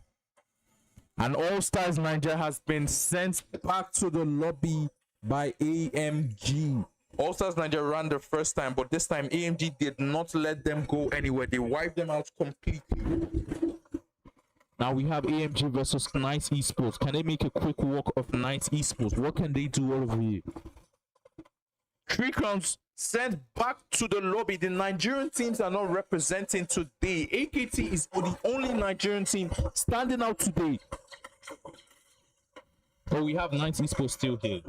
And All Stars Nigeria has been sent back to the lobby by AMG. All Stars Nigeria ran the first time, but this time AMG did not let them go anywhere. They wiped them out completely. Now we have AMG versus Nice Esports. Can they make a quick walk of Nice Esports? What can they do over here? 3 Crowns sent back to the lobby. The Nigerian teams are not representing today. AKT is the only Nigerian team standing out today. Oh, we have Nice Esports still here.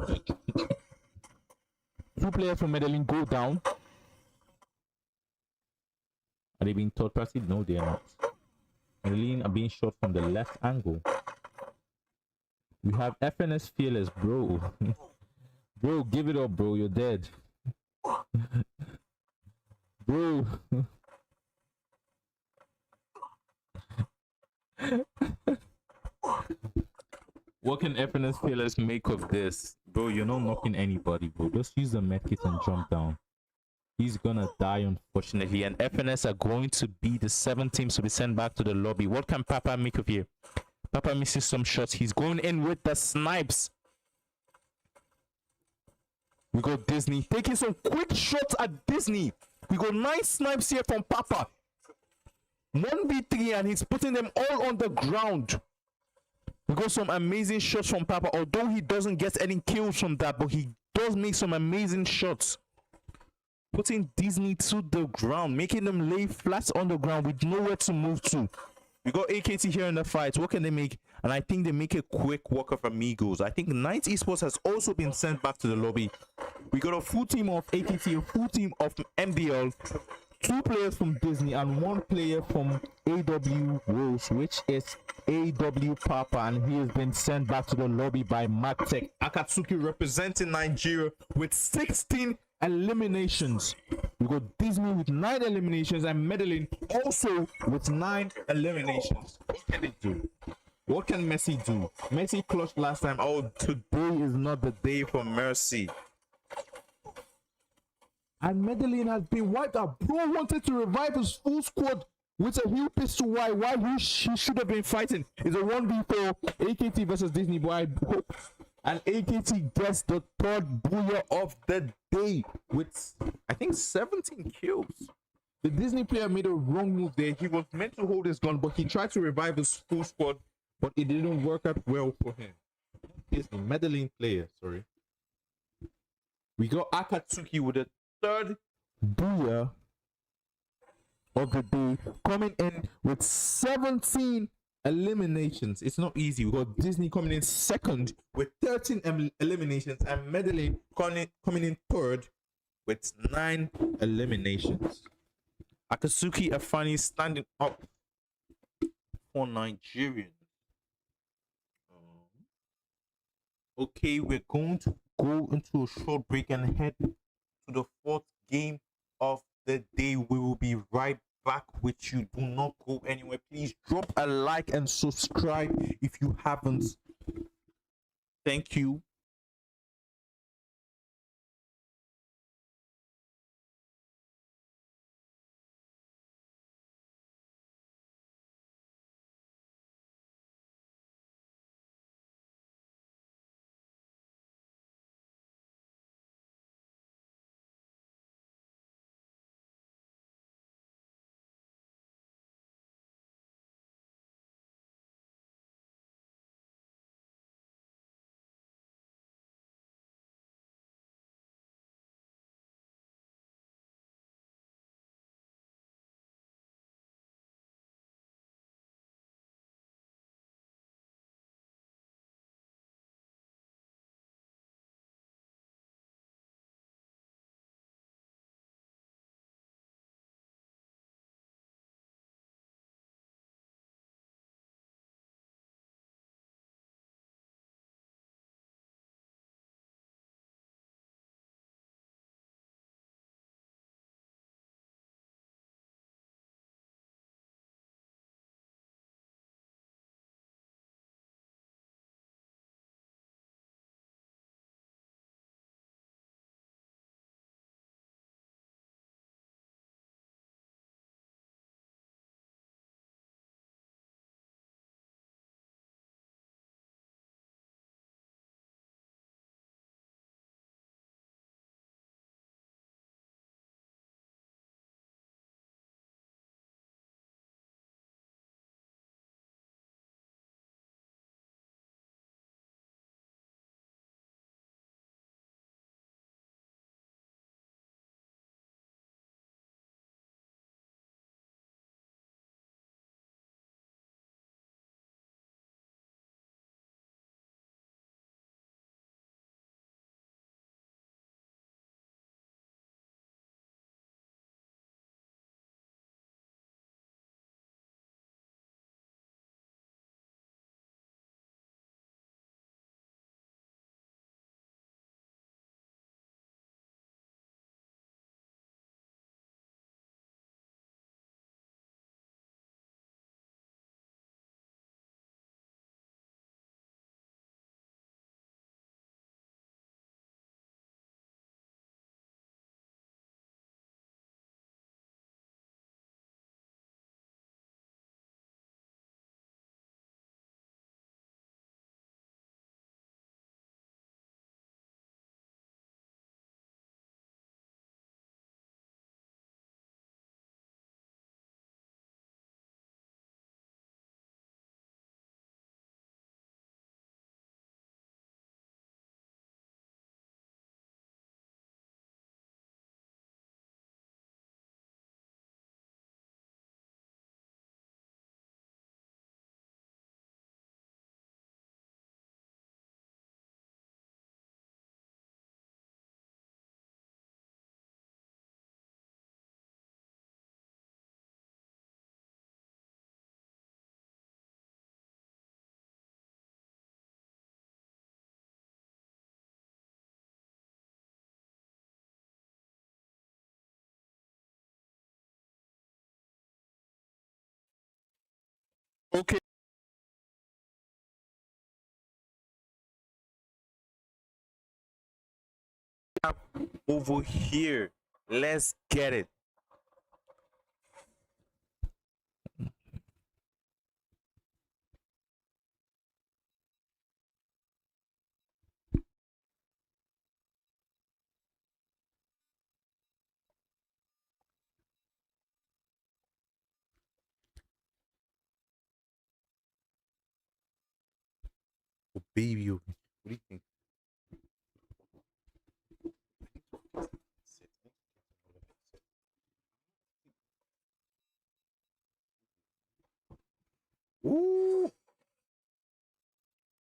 2 players from Medellin go down. Are they being third party? No, they are not. Medellin are being shot from the left angle. We have FNS Fearless, bro. Bro, give it up, bro. You're dead. Bro. What can FNS Fearless make of this? Bro, you're not knocking anybody, bro. Just use the medkit and jump down. He's gonna die, unfortunately, and FNS are going to be the 7 teams to be sent back to the lobby. What can Papa make of here? Papa misses some shots. He's going in with the snipes. We got Disney taking some quick shots at Disney. We got nice snipes here from Papa. 1v3, and he's putting them all on the ground. We got some amazing shots from Papa, although he doesn't get any kills from that, but he does make some amazing shots. Putting Disney to the ground, making them lay flat on the ground with nowhere to move to. We got AKT here in the fight. What can they make? And I think they make a quick walk of Amigos. I think Night Esports has also been sent back to the lobby. We got a full team of AKT, a full team of MBL, 2 players from Disney, and 1 player from AW Rose, which is AW Papa, and he has been sent back to the lobby by MagTech. Akatsuki representing Nigeria with 16 eliminations. We got Disney with 9 eliminations, and Medellin also with 9 eliminations. What can they do? What can Messi do? Messi clutched last time. Oh, today is not the day for mercy. And Medellin has been wiped out. Bro wanted to revive his full squad with a heel pistol. Why he should have been fighting. It's a 1v4 AKT versus Disney, but I hope And AKT gets the third booyah of the day with, I think, 17 kills. The Disney player made a wrong move there. He was meant to hold his gun, but he tried to revive his full squad, but it didn't work out well for him. Disney, Medellin player, sorry. We got Akatsuki with the third booyah of the day, coming in with 17 eliminations. It's not easy. We got Disney coming in second with 13 eliminations, and Medellin coming in third with 9 eliminations. Akatsuki Afani standing up for Nigerians. Okay, we're going to go into a short break and head to the fourth game of the day. We will be right back with you. Do not go anywhere. Please drop a like and subscribe if you haven't. Thank you. Okay. Over here. Let's get it. baby of me. What do you think? Ooh,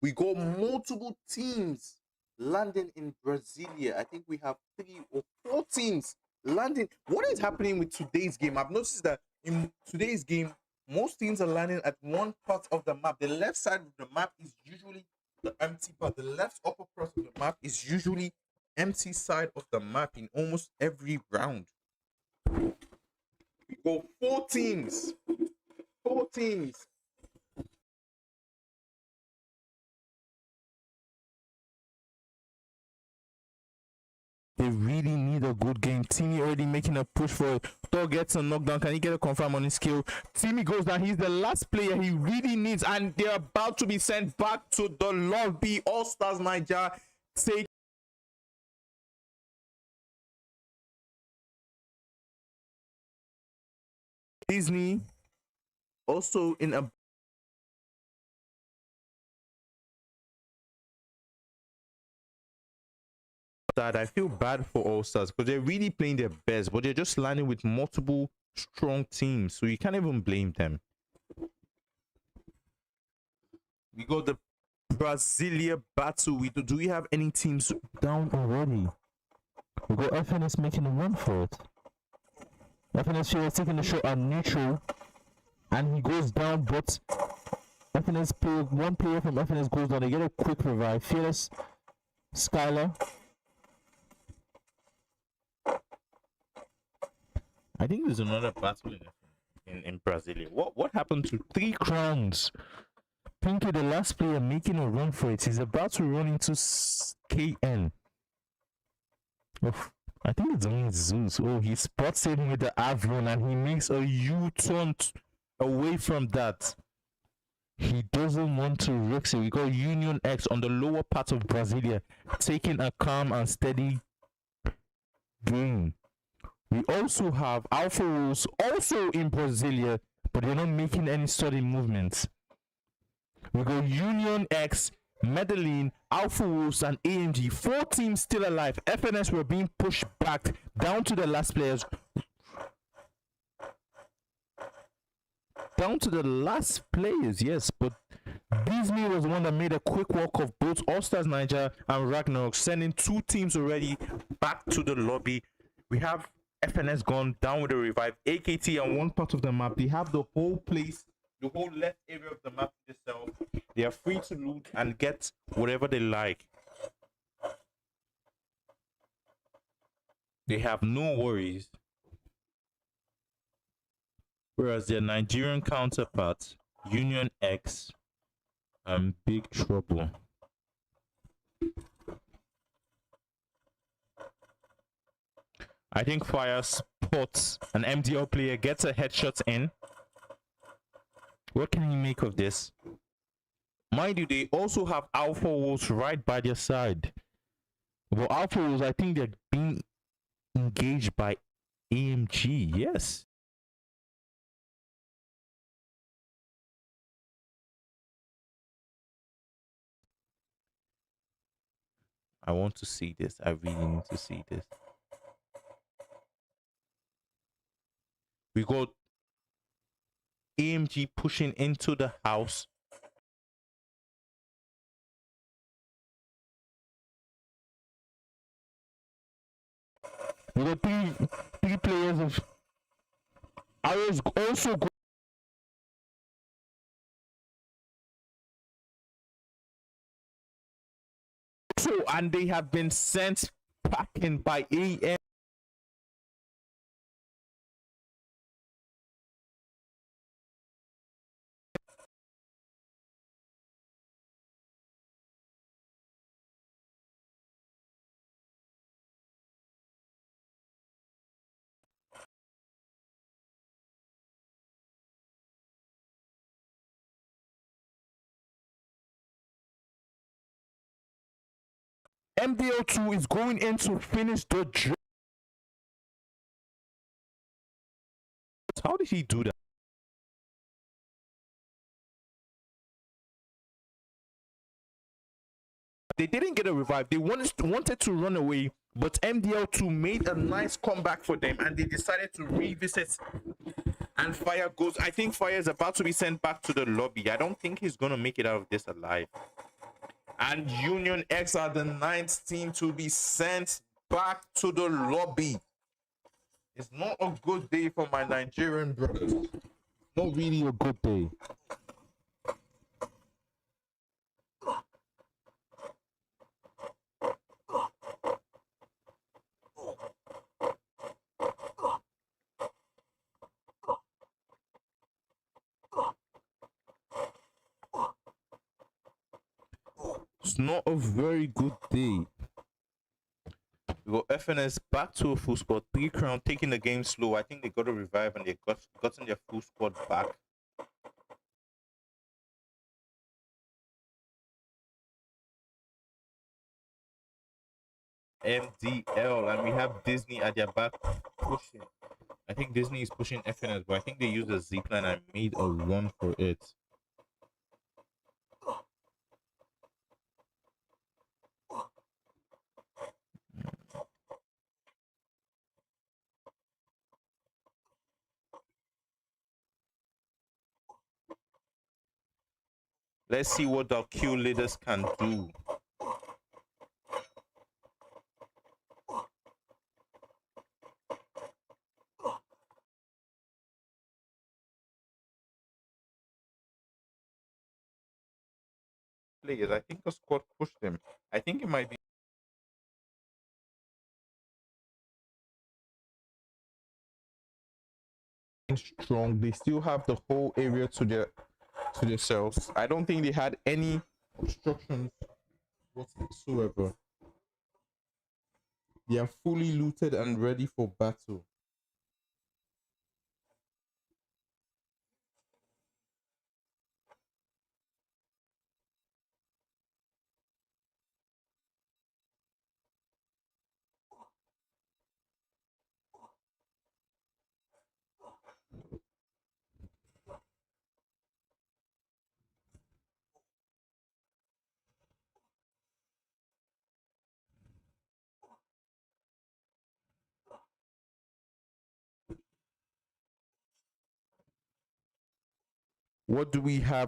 we got multiple teams landing in Brasilia. I think we have 3 or 4 teams landing. What is happening with today's game? I've noticed that in today's game, most teams are landing at one part of the map. The left side of the map is usually the empty part. The left upper part of the map is usually empty side of the map in almost every round. We got 4 teams. 4 teams. They really need a good game. Timmy already making a push for it. Thor gets a knockdown. Can he get a confirm on his skill? Timmy goes down. He's the last player he really needs. And they're about to be sent back to the lobby. All Stars Niger take Disney. Also in a that I feel bad for All Stars because they're really playing their best, but they're just landing with multiple strong teams, so you can't even blame them. We got the Brasilia battle. Do we have any teams down already? We got FNS making a run for it. FNS is taking the shot at neutral, and he goes down, but FNS player, one player from FNS goes down. They get a quick revive. Fearless Skylar. I think there's another battle in Brasilia. What happened to 3 crowns? Pinky, the last player, making a run for it. He's about to run into KN. Oh, I think it's only Zeus. Oh, he spots him with the Avion and he makes a U-turn away from that. He doesn't want to risk it. We got Union X on the lower part of Brasilia, taking a calm and steady game. We also have Alpha Rules also in Brasilia, but they're not making any sudden movements. We got Union X, Medellin, Alpha Wolves, and AMG. 4 teams still alive. FNS were being pushed back down to the last players. Down to the last players, yes, but Disney was the one that made a quick walk of both All Stars Niger and Ragnarok, sending 2 teams already back to the lobby. We have FNS gone down with a revive, AKT on one part of the map. They have the whole place, the whole left area of the map itself. They are free to loot and get whatever they like. They have no worries. Whereas their Nigerian counterparts, Union X, and Big Trouble. I think Fire spots an MDL player, gets a headshot in. What can you make of this? Mind you, they also have Alpha Wolves right by their side. Well, Alpha Wolves, I think they're being engaged by AMG. Yes. I want to see this. I really need to see this. We got AMG pushing into the house. We got three players of ours also go. And they have been sent packing by AM. MDL2 is going in to finish the job. How did he do that? They didn't get a revive. They wanted to run away, but MDL2 made a nice comeback for them, and they decided to revisit. And Fire goes. I think Fire is about to be sent back to the lobby. I don't think he's gonna make it out of this alive. And Union X are the 9th team to be sent back to the lobby. It's not a good day for my Nigerian brothers. Not really a good day. It's not a very good day. We got FNS back to a full squad. 3 Crown taking the game slow. I think they got a revive and they gotten their full squad back. MDL, and we have Disney at their back pushing. I think Disney is pushing FNS, but I think they used a zipline and made a run for it. Let's see what the Q leaders can do. Players, I think the squad pushed them. I think it might be strong. They still have the whole area to themselves. I don't think they had any obstructions whatsoever. They are fully looted and ready for battle. What do we have?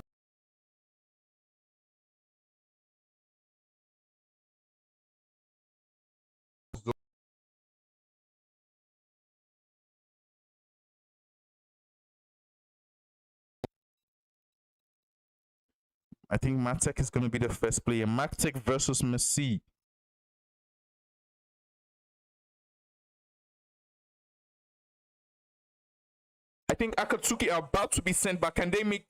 I think Matek is going to be the first player. Matek versus Messi. I think Akatsuki are about to be sent back. Can they make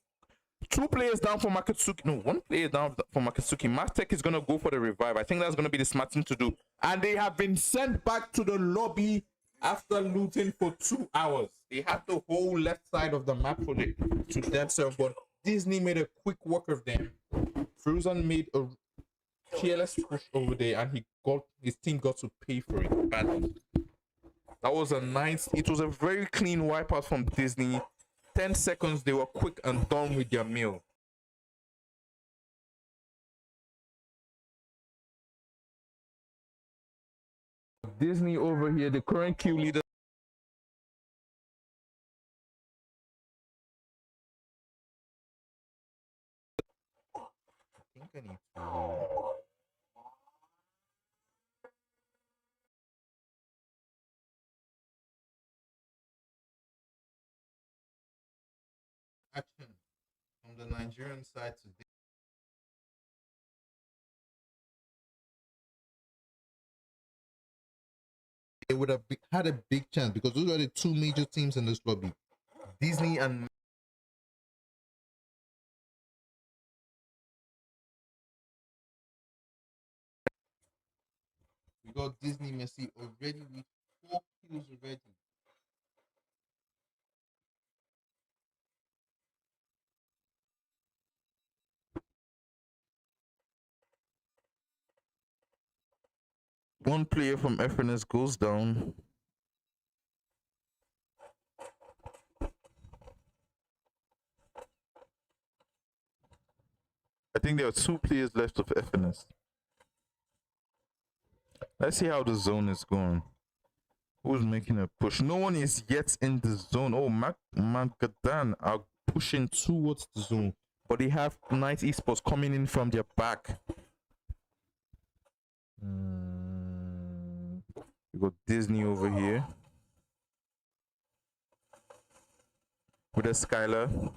2 players down for Akatsuki? No, 1 player down for Akatsuki. Matek is going to go for the revive. I think that's going to be the smart thing to do. And they have been sent back to the lobby after looting for 2 hours. They had the whole left side of the map for to themselves, but Disney made a quick work of them. Frozen made a careless push over there, and his team got to pay for it badly. That was a nice. It was a very clean wipeout from Disney. 10 seconds, they were quick and done with their meal. Disney over here, the current Q leader. I think I need to. Action from the Nigerian side today. They would have had a big chance because those are the 2 major teams in this lobby, Disney and. We got Disney Messi already with 4 kills already. One player from FNS goes down. I think there are 2 players left of FNS. Let's see how the zone is going. Who's making a push? No one is yet in the zone. Oh, Magadan are pushing towards the zone, but they have Night Esports coming in from their back. We got Disney over here with a Skylar.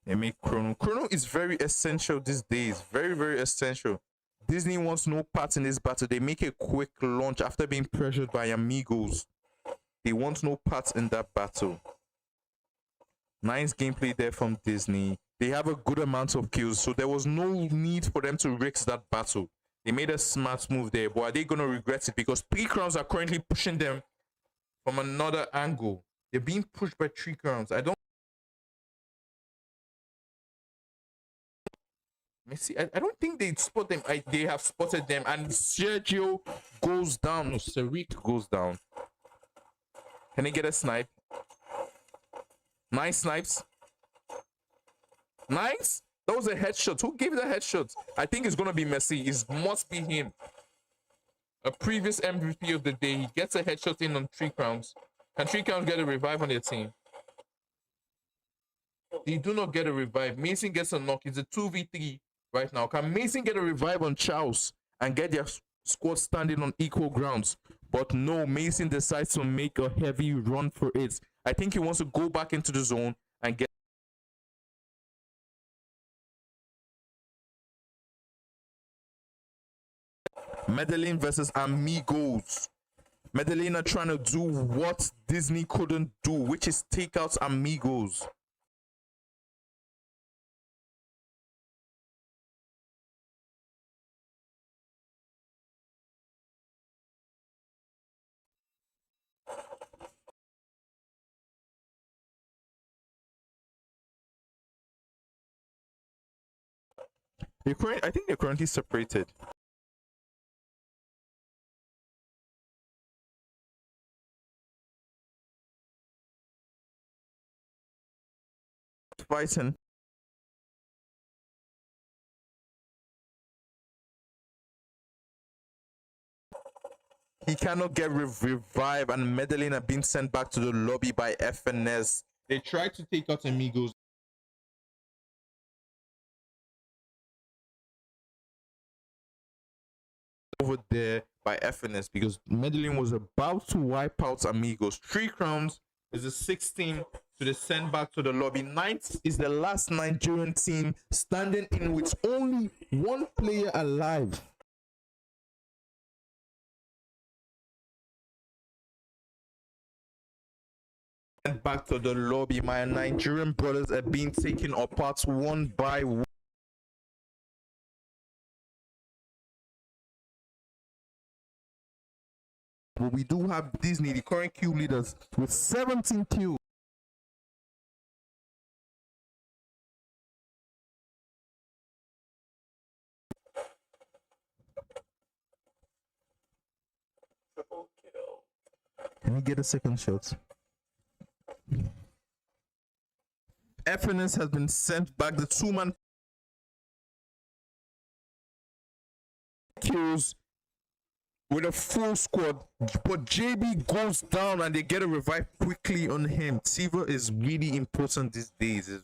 They make Chrono. Chrono is very essential these days. Very, very essential. Disney wants no part in this battle. They make a quick launch after being pressured by Amigos. They want no part in that battle. Nice gameplay there from Disney. They have a good amount of kills, so there was no need for them to risk that battle. They made a smart move there, but are they going to regret it? Because 3 crowns are currently pushing them from another angle. They're being pushed by 3 crowns. I don't think they spot them. They have spotted them, and Sergio goes down. No, Sarik goes down. Can he get a snipe? Nice snipes. Nice. That was a headshot. Who gave the headshot? I think it's gonna be Messi. It must be him. A previous MVP of the day. He gets a headshot in on 3 crowns. Can 3 crowns get a revive on their team? They do not get a revive. Mason gets a knock. It's a 2v3 right now. Can Mason get a revive on Charles and get their squad standing on equal grounds? But no, Mason decides to make a heavy run for it. I think he wants to go back into the zone and get Medellin versus Amigos. Medellin are trying to do what Disney couldn't do, which is take out Amigos. I think they're currently separated. Fighting. He cannot get revived, and Medellin have been sent back to the lobby by FNS. They tried to take out Amigos. Over there by FNS because Medellin was about to wipe out Amigos. 3 crowns is a 16 to the send back to the lobby. Ninth is the last Nigerian team standing in with only 1 player alive. And back to the lobby. My Nigerian brothers are being taken apart one by one. But we do have Disney, the current Q leaders, with 17 kills. Can we get a second shot? FNS has been sent back. The 2-man kills with a full squad, but JB goes down and they get a revive quickly on him. Tiva is really important these days.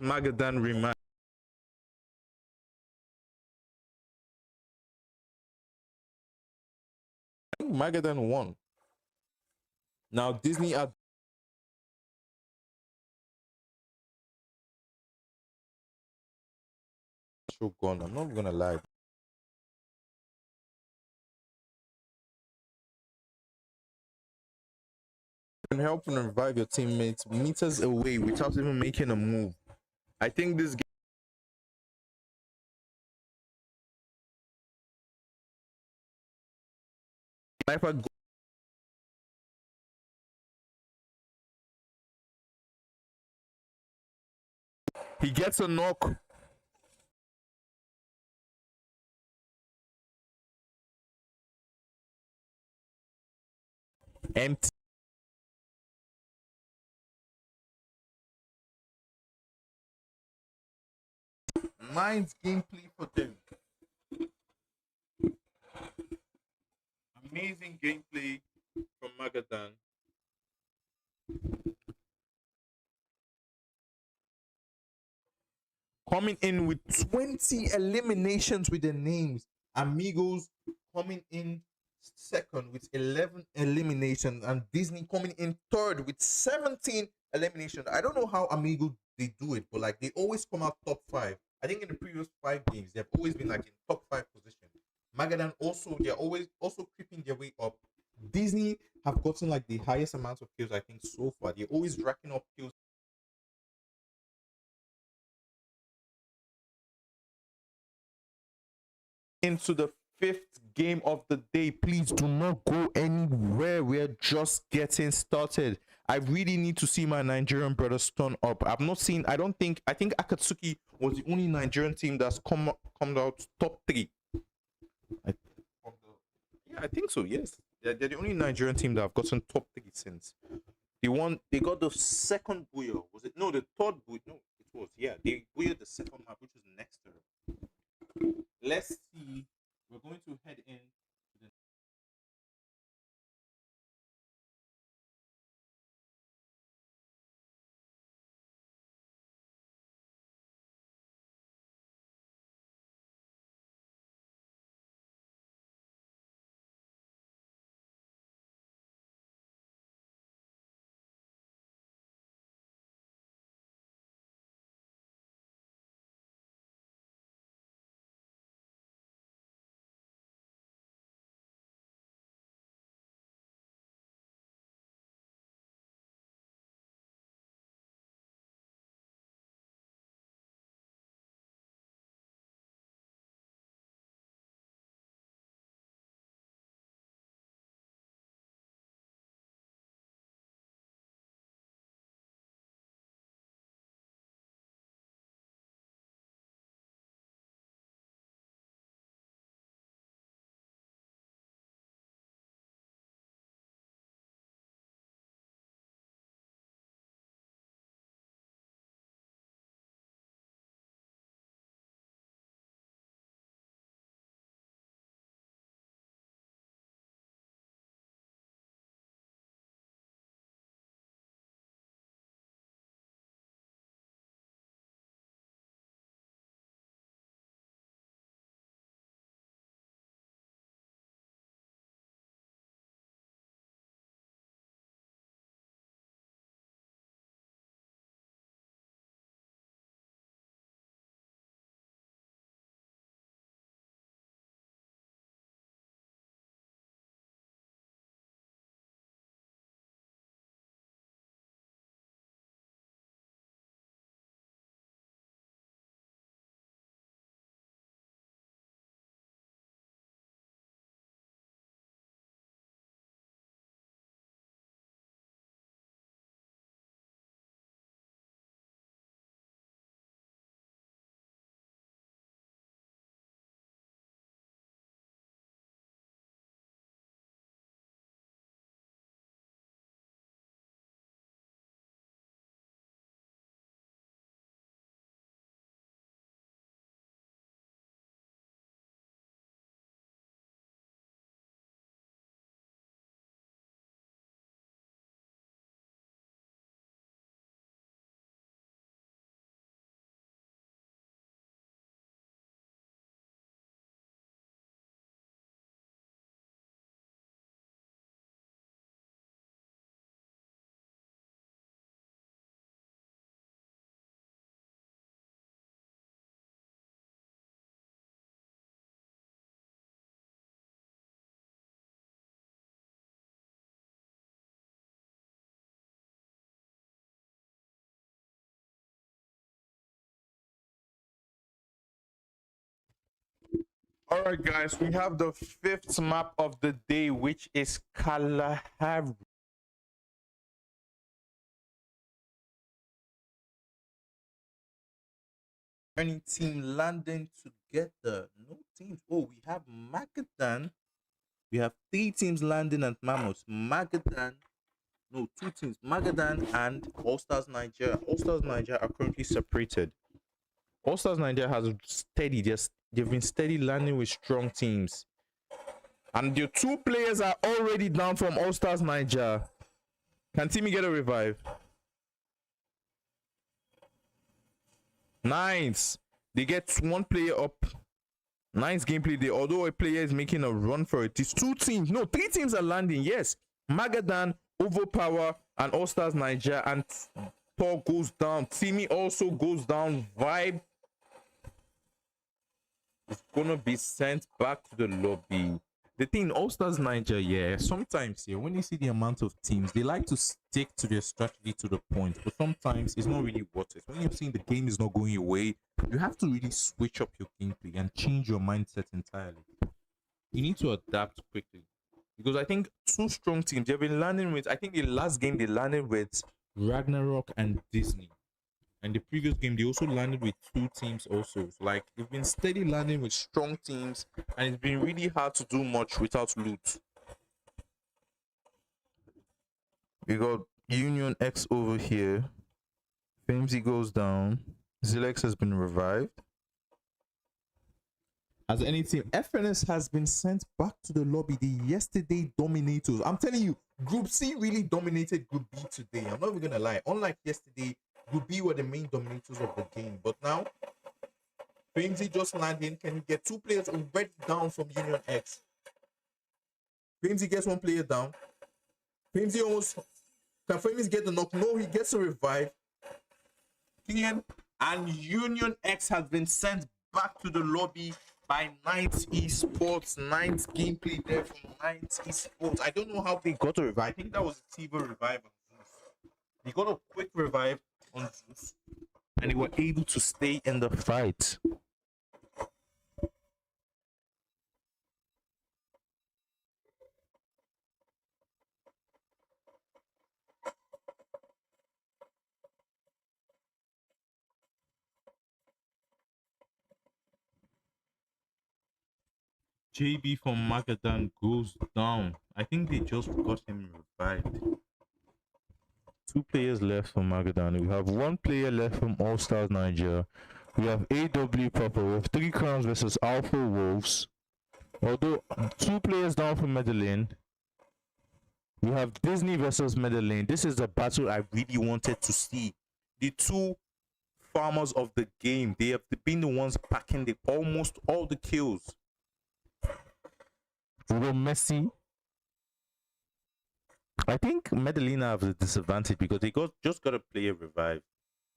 Magadan rematch. I think Magadan won. Now Disney are gone. I'm not gonna lie. You can help and revive your teammates meters away without even making a move. I think this game sniper he gets a knock. Empty. Nice gameplay for them. Amazing gameplay from Magadan. Coming in with 20 eliminations with their names. Amigos coming in second with 11 eliminations, and Disney coming in third with 17 eliminations. I don't know how Amigo they do it, but like they always come out top five. I think in the previous 5 games, they've always been like in top five position. Magadan also, they're always also creeping their way up. Disney have gotten like the highest amount of kills, I think, so far. They're always racking up kills into the fifth game of the day. Please do not go anywhere. We're just getting started. I really need to see my Nigerian brothers turn up. I've not seen, I think Akatsuki was the only Nigerian team that's come out top three. Yeah, I think so, yes. They're the only Nigerian team that have gotten top three since. They got the second Booyah. Was it? No, the third Booyah. No, it was. Yeah, they Booyah the second map, which was next to them. Let's see. We're going to head in to the All right, guys, we have the fifth map of the day, which is Kalahari. Any team landing together? No teams. Oh, we have Magadan We have 3 teams landing at Mammoth. Magadan, no, 2 teams. Magadan and All Stars Nigeria. All Stars Nigeria are currently separated. All Stars Nigeria has steady, they've been steady landing with strong teams. And your 2 players are already down from All Stars Nigeria. Can Timmy get a revive? Nice. They get 1 player up. Nice gameplay there. Although a player is making a run for it. These 2 teams, no, 3 teams are landing. Yes. Magadan, Overpower, and All Stars Nigeria. And Thor goes down. Timmy also goes down. Vibe is gonna be sent back to the lobby. The thing, All Stars Nigeria, yeah, sometimes here, when you see the amount of teams, they like to stick to their strategy to the point, but sometimes it's not really worth it. When you're seeing the game is not going your way, you have to really switch up your gameplay and change your mindset entirely. You need to adapt quickly, because I think 2 strong teams, they've been landing with, I think the last game they landed with Ragnarok and Disney. And the previous game, they also landed with 2 teams also. So, like, they've been steady landing with strong teams, and it's been really hard to do much without loot. We got Union X over here. Famesy goes down. Zilex has been revived. As any team, FNS has been sent back to the lobby. The yesterday dominators. I'm telling you, Group C really dominated Group B today. I'm not even gonna lie. Unlike yesterday, Group B were the main dominators of the game. But now, Famesy just landing. Can he get 2 players already down from Union X? Famesy gets 1 player down. Famesy almost... Can Famesy get the knock? No, he gets a revive. And Union X has been sent back to the lobby by Knights Esports. Knights gameplay there from Knights Esports. I don't know how they got a revive. I think that was a Tivo revive on Zeus. They got a quick revive on Zeus, and they were able to stay in the fight. JB from Magadan goes down. I think they just got him revived. 2 players left from Magadan. We have 1 player left from All Stars Nigeria. We have AW Purple. We have 3 Crowns versus Alpha Wolves. Although 2 players down from Medellin. We have Disney versus Medellin. This is the battle I really wanted to see. The 2 farmers of the game. They have been the ones packing almost all the kills. We got Messi. I think Medellin have a disadvantage because they just got a player revive.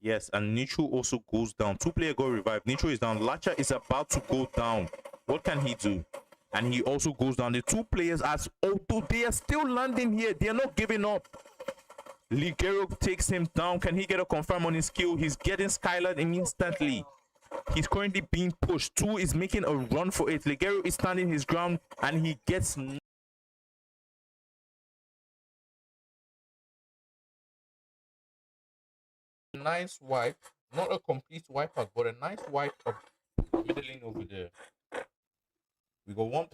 Yes, and Nitro also goes down. 2 player got revived. Nitro is down. Lacha is about to go down. What can he do? And he also goes down. The 2 players, as although they are still landing here, they are not giving up. Ligero takes him down. Can he get a confirm on his kill? He's getting Skylar instantly. He's currently being pushed. 2 is making a run for it. Ligero is standing his ground, and he gets nice wipe. Not a complete wipeout, but a nice wipe of middling over there. We got 1.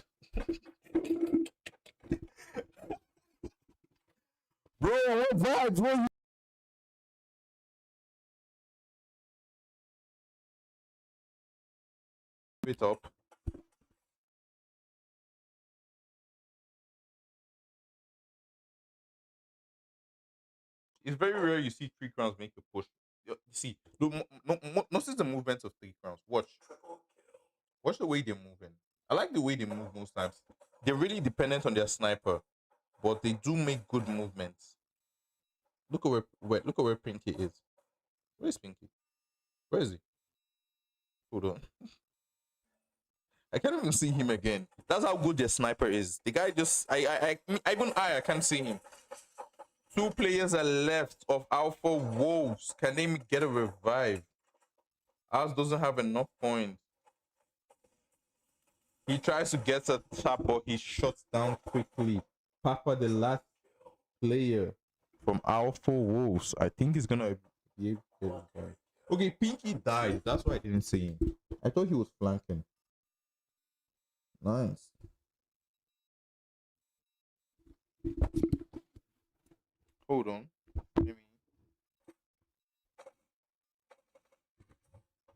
Bro, what vibes? What it up? It's very rare you see 3 crowns make a push. You see, notice the movement of 3 crowns. Watch the way they're moving. I like the way they move most times. They're really dependent on their sniper, but they do make good movements. Look at where Pinky is. Where is Pinky? Where is he? Hold on. I can't even see him again. That's how good their sniper is. The guy just I can't see him. 2 players are left of Alpha Wolves. Can they get a revive? Ours doesn't have enough points. He tries to get a tap, but he shuts down quickly. Papa, the last player from Alpha Wolves. I think he's gonna be able to get a revive. Okay, Pinky died. That's why I didn't see him. I thought he was flanking. Nice. Hold on.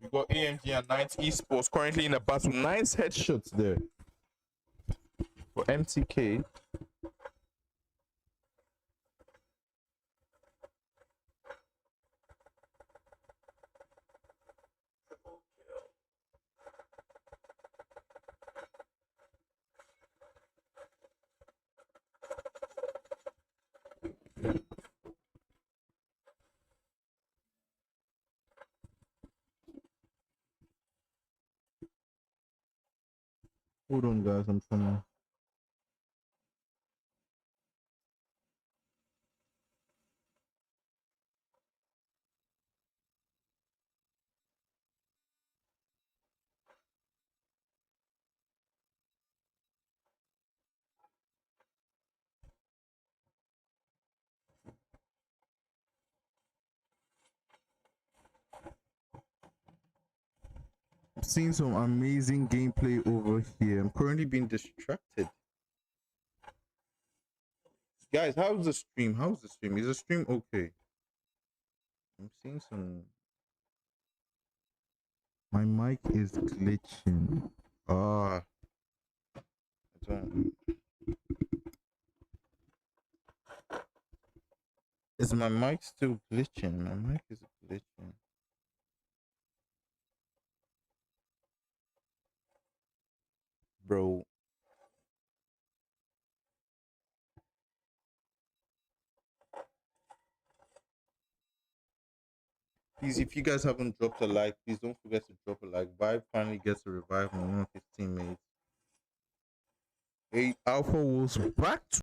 We got AMG and Knights Esports currently in a battle. Nice headshots there for MTK. Hold on, guys. I'm coming. I'm seeing some amazing gameplay over here. I'm currently being distracted. Guys, how's the stream? How's the stream? Is the stream okay? I'm seeing some. My mic is glitching. Ah, I don't. Is my mic still glitching? My mic is glitching. Bro. Please, if you guys haven't dropped a like, please don't forget to drop a like. Vibe finally gets a revive on one of his teammates. Hey, Alpha Wolves back to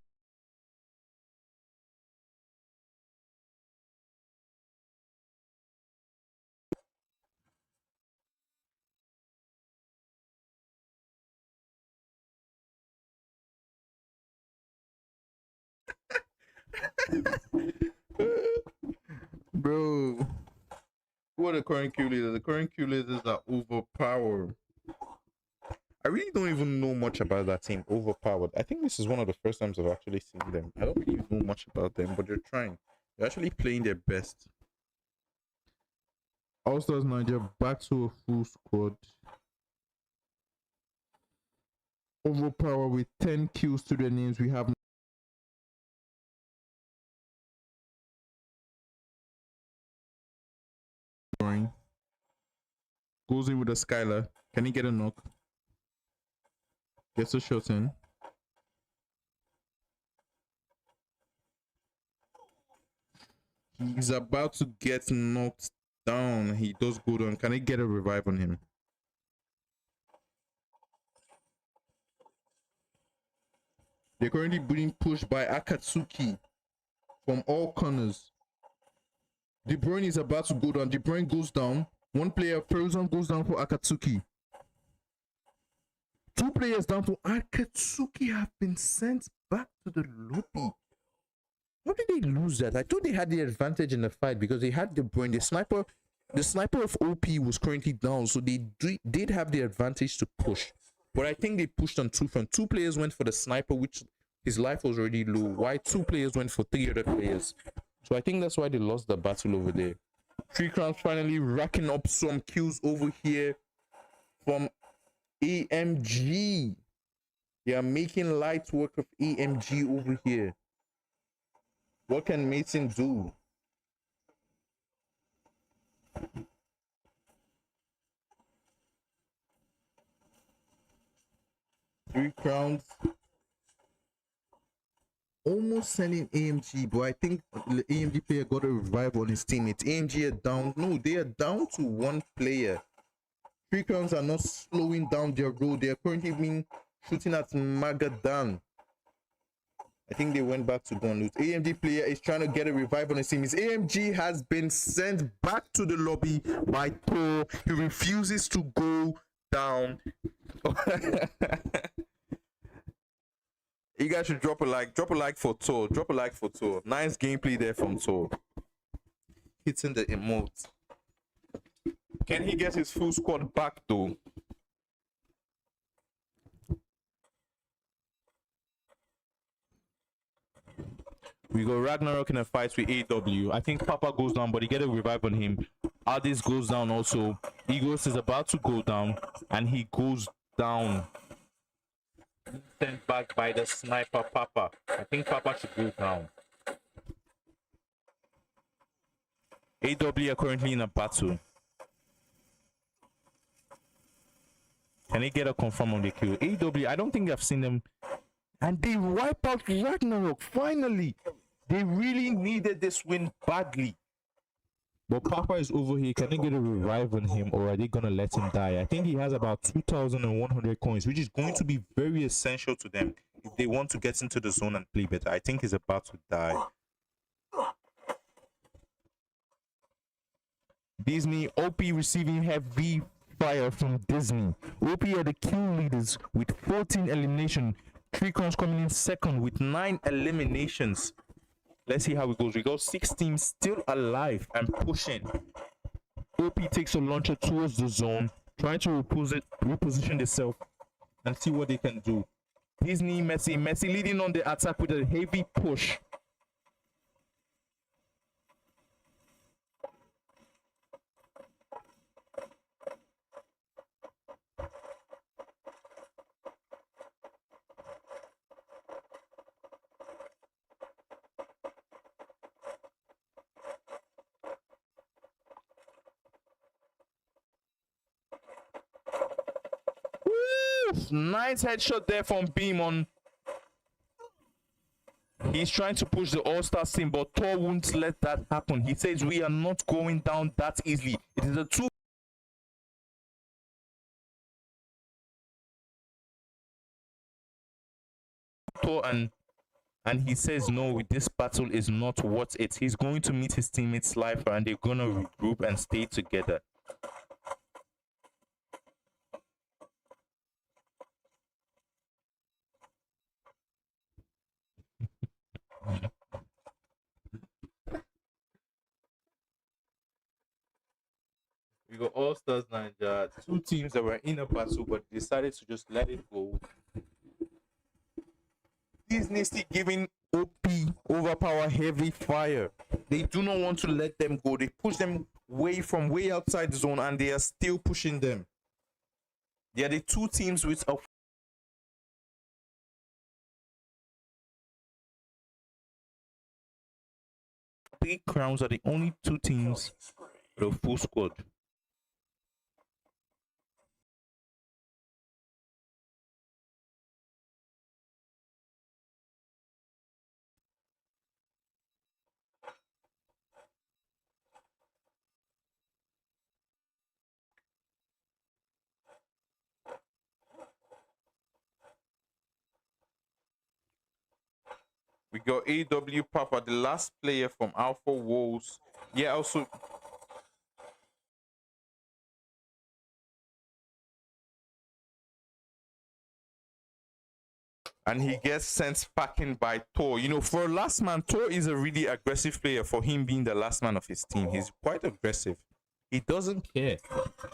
bro. Who are the current Q leaders? The current Q leaders are overpowered. I really don't even know much about that team, overpowered. I think this is one of the first times I've actually seen them. I don't really know much about them, but they're trying. They're actually playing their best. All Stars Nigeria back to a full squad. Overpower with 10 kills to their names. We have goes in with a Skylar. Can he get a knock? Gets a shot in. He's about to get knocked down. He does go down. Can he get a revive on him? They're currently being pushed by Akatsuki from all corners. De Bruyne is about to go down. De Bruyne goes down. One player, Frozen, goes down for Akatsuki. Two players down for Akatsuki have been sent back to the lobby. How did they lose that? I thought they had the advantage in the fight because they had De Bruyne. The sniper of OP was currently down, so they did have the advantage to push. But I think they pushed on two front. Two players went for the sniper, which his life was already low. Why two players went for three other players? So I think that's why they lost the battle over there. 3 Crowns finally racking up some kills over here from AMG. They are making light work of AMG over here. What can Mason do? Three Crowns almost sending AMG, but I think the AMG player got a revive on his teammates. AMG are down. No, they are down to one player. 3 Crowns are not slowing down their road. They are currently being shooting at Magadan. I think they went back to gun loot. AMG player is trying to get a revive on his team. His AMG has been sent back to the lobby by Thor. He refuses to go down. You guys should drop a like. Drop a like for Thor. Drop a like for Thor. Nice gameplay there from Thor. Hitting the emote. Can he get his full squad back though? We go Ragnarok in a fight with AW. I think Papa goes down, but he get a revive on him. Aldis goes down also. Egos is about to go down, and he goes down. Sent back by the sniper Papa. I think Papa should go down. AW are currently in a battle. Can they get a confirm on the kill? AW, I don't think I've seen them. And they wipe out Ragnarok, finally. They really needed this win badly. But Papa is over here. Can they get a revive on him, or are they going to let him die? I think he has about 2,100 coins, which is going to be very essential to them if they want to get into the zone and play better. I think he's about to die. Disney, OP receiving heavy fire from Disney. OP are the kill leaders with 14 eliminations. Tricons coming in second with 9 eliminations. Let's see how it goes. We got 6 teams still alive and pushing. OP takes a launcher towards the zone, trying to reposition itself and see what they can do. Disney, Messi leading on the attack with a heavy push. Nice headshot there from Beamon. He's trying to push the All-Star team, but Thor won't let that happen. He says we are not going down that easily. It is a 2 Thor, and he says no, this battle is not worth it. He's going to meet his teammates live and they're gonna regroup and stay together. We got All Stars Ninja, 2 teams that were in a battle but decided to just let it go. Disney still giving OP overpower heavy fire. They do not want to let them go. They push them way outside the zone and they are still pushing them. They are the 2 teams with a 3 crowns are the only 2 teams with a full squad. We got AW Papa, the last player from Alpha Wolves. Yeah, also. And he gets sent packing by Thor. You know, for last man, Thor is a really aggressive player for him being the last man of his team. He's quite aggressive. He doesn't care.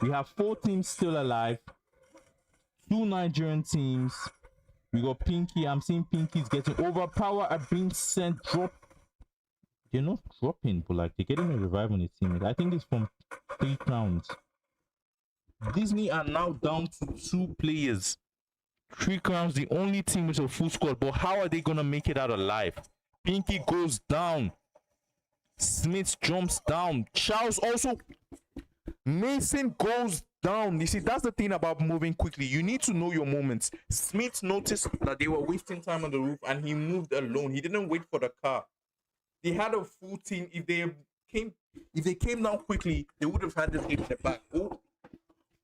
We have 4 teams still alive. 2 Nigerian teams. We got Pinky. I'm seeing Pinky's getting overpowered and being sent drop. They're not dropping, but like they're getting a revive on his teammate. I think it's from 3 crowns. Disney are now down to 2 players. 3 crowns, the only team with a full squad. But how are they gonna make it out alive? Pinky goes down. Smith jumps down. Charles also. Mason goes down. You see, that's the thing about moving quickly. You need to know your moments. Smith noticed that they were wasting time on the roof and he moved alone. He didn't wait for the car. They had a full team. If they came down quickly, they would have had this game in the back.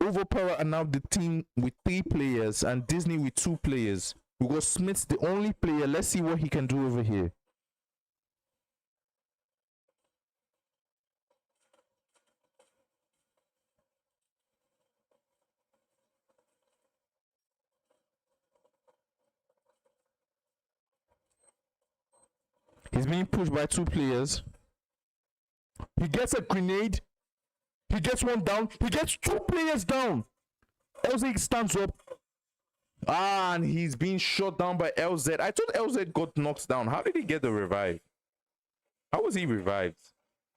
Overpower are now the team with 3 players and Disney with 2 players. We got Smith, the only player. Let's see what he can do over here. He's being pushed by 2 players. He gets a grenade. He gets 1 down. He gets 2 players down. LZ stands up. And he's being shot down by LZ. I thought LZ got knocked down. How did he get the revive? How was he revived?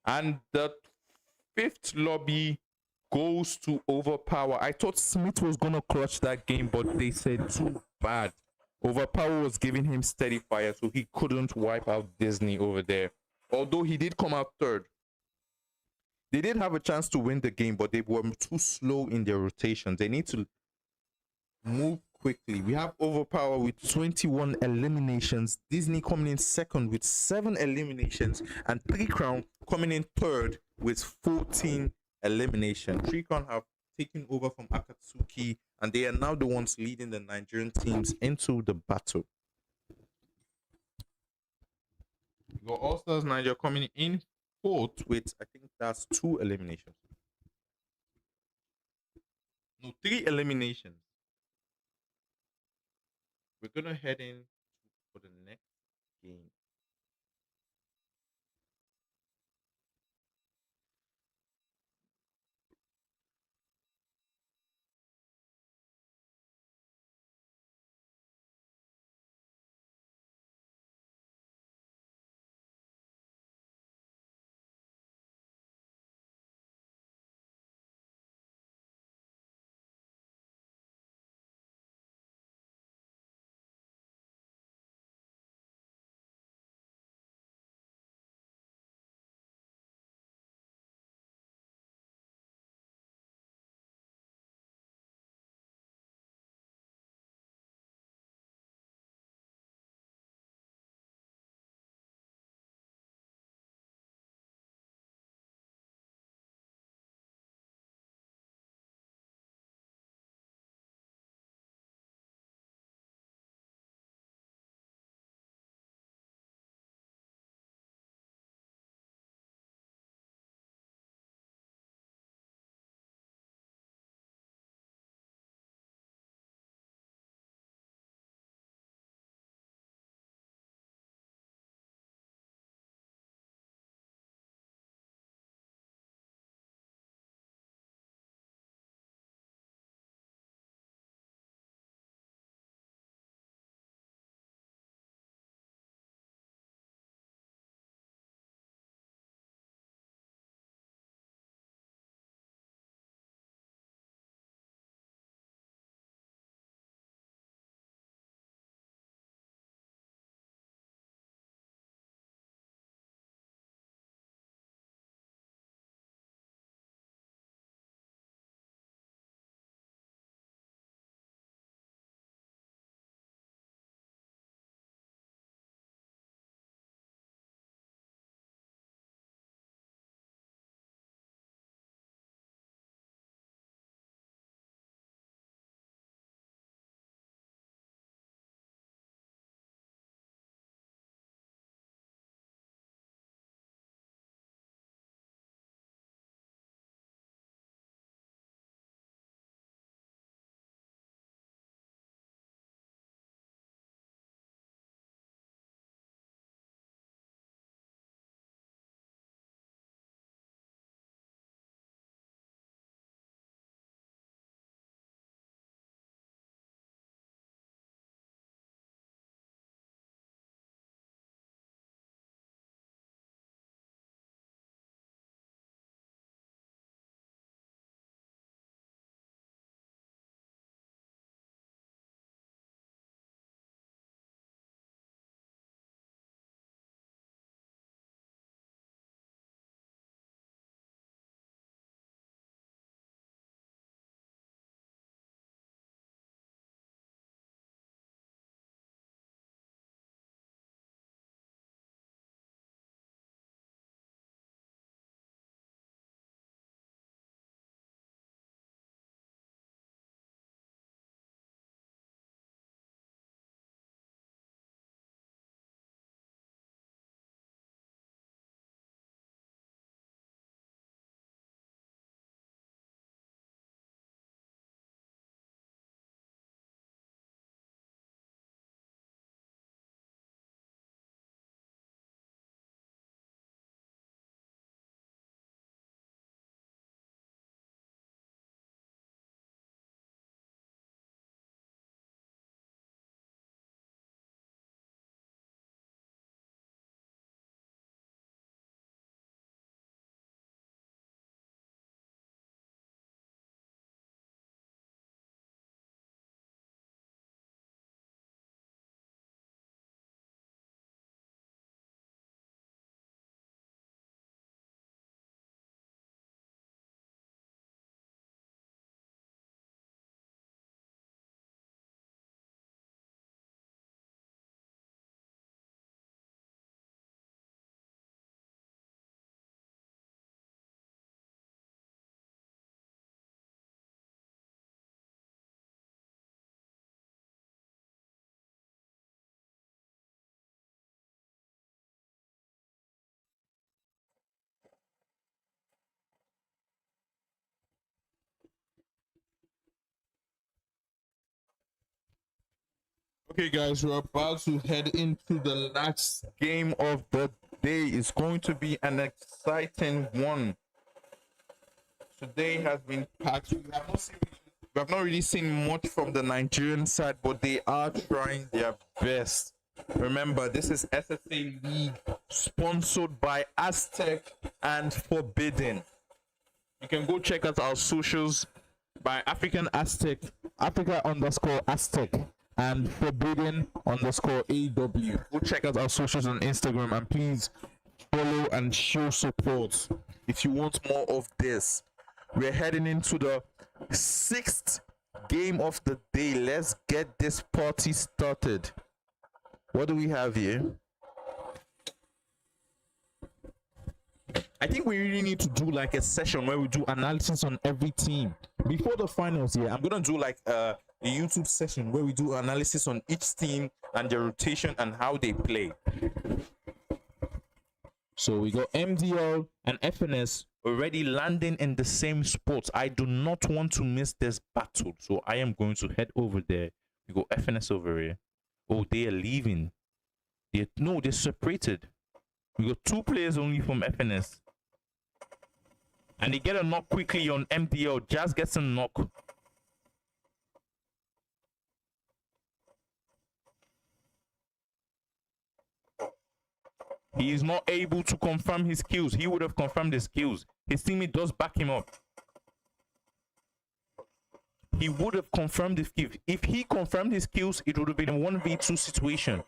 And the fifth lobby goes to Overpower. I thought Smith was gonna clutch that game, but they said too bad. Overpower was giving him steady fire, so he couldn't wipe out Disney over there. Although he did come out third. They did have a chance to win the game, but they were too slow in their rotations. They need to move quickly. We have Overpower with 21 eliminations. Disney coming in second with 7 eliminations. And Three Crown coming in third with 14 eliminations. Three Crown have taken over from Akatsuki, and they are now the ones leading the Nigerian teams into the battle. You got All Stars Nigeria coming in fourth with, I think that's 2 eliminations. No, 3 eliminations. We're gonna head in for the next game. Okay, guys, we're about to head into the last game of the day. It's going to be an exciting one. Today has been packed. We have not really seen much from the Nigerian side, but they are trying their best. Remember, this is SSA League, sponsored by Aztec and Forbidden. You can go check out our socials by African Aztec, Africa_Aztec, and Forbidden_AW. Go check out our socials on Instagram and please follow and show support if you want more of this. We're heading into the 6th game of the day. Let's get this party started. What do we have here? I think we really need to do like a session where we do analysis on every team before the finals here. I'm gonna do like a YouTube session where we do analysis on each team and their rotation and how they play. So we got MDL and FNS already landing in the same spot. I do not want to miss this battle, so I am going to head over there. We got FNS over here. Oh, they are leaving. They're separated. We got 2 players only from FNS. And they get a knock quickly on MDL. Jazz gets a knock. He is not able to confirm his kills. He would have confirmed his kills. His teammate does back him up. He would have confirmed his kills. If he confirmed his kills, it would have been a 1v2 situation.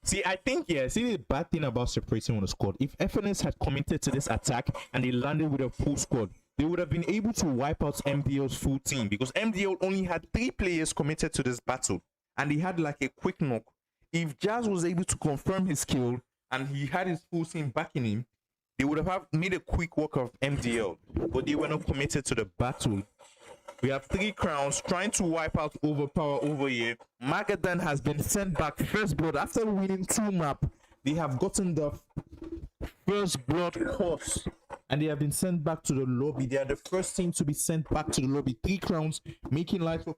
See, I think, see the bad thing about separating on the squad. If FNS had committed to this attack and they landed with a full squad, they would have been able to wipe out MDL's full team, because MDL only had 3 players committed to this battle and he had like a quick knock. If Jazz was able to confirm his kill and he had his full team backing him, they would have made a quick work of MDL, but they were not committed to the battle. We have 3 crowns trying to wipe out Overpower over here. Magadan has been sent back. First blood after winning 2 maps. They have gotten the first blood course and they have been sent back to the lobby. They are the first team to be sent back to the lobby. 3 crowns, making life of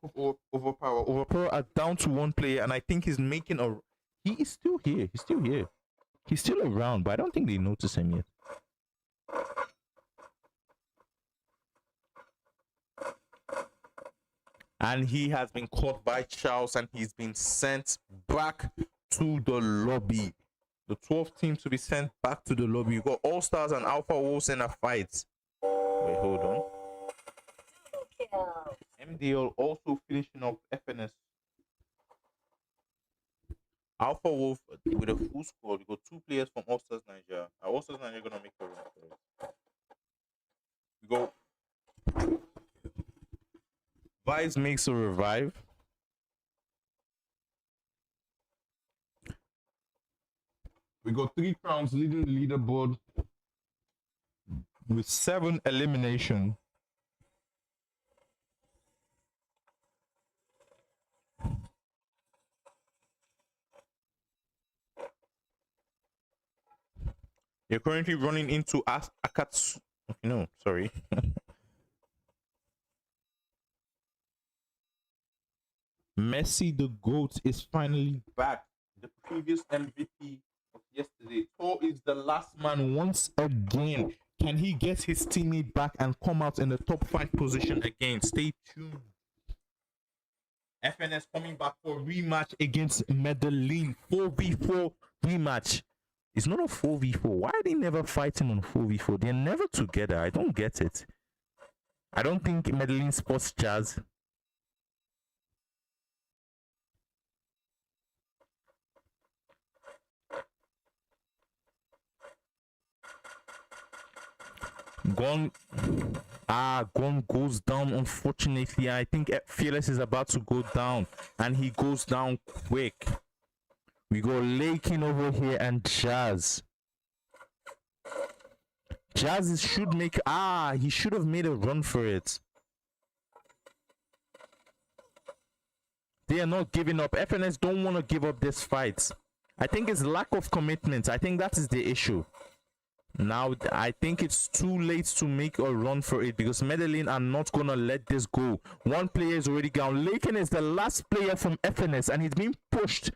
Overpower. Overpower are down to 1 player, and I think he's making a. He is still here. He's still here. He's still around, but I don't think they notice him yet. And he has been caught by Charles and he's been sent back to the lobby. The 12th team to be sent back to the lobby. You got All Stars and Alpha Wolves in a fight. Wait, hold on. MDL also finishing off FNS. Alpha Wolf with a full squad. You got 2 players from All Stars Nigeria. All Stars Nigeria gonna make a run for it. We go. Vice makes a revive. We got 3 crowns leading the leaderboard with 7 elimination. You're currently running into Akatsu. No, sorry. Messi the GOAT is finally back. The previous MVP of yesterday. Thor is the last man once again. Can he get his teammate back and come out in the top 5 position again? Stay tuned. FNS coming back for a rematch against Medellin. 4v4 rematch. It's not a 4v4. Why are they never fighting on 4v4? They're never together. I don't get it. I don't think Medellin sports Jazz. Gon goes down, unfortunately. I think Fearless is about to go down and he goes down quick. We go Lakin over here and Jazz. Jazz should make he should have made a run for it. They are not giving up. FNS don't want to give up this fight. I think it's lack of commitment. I think that is the issue. Now, I think it's too late to make a run for it because Medellin are not going to let this go. One player is already gone. Laken is the last player from FNS and he's being pushed.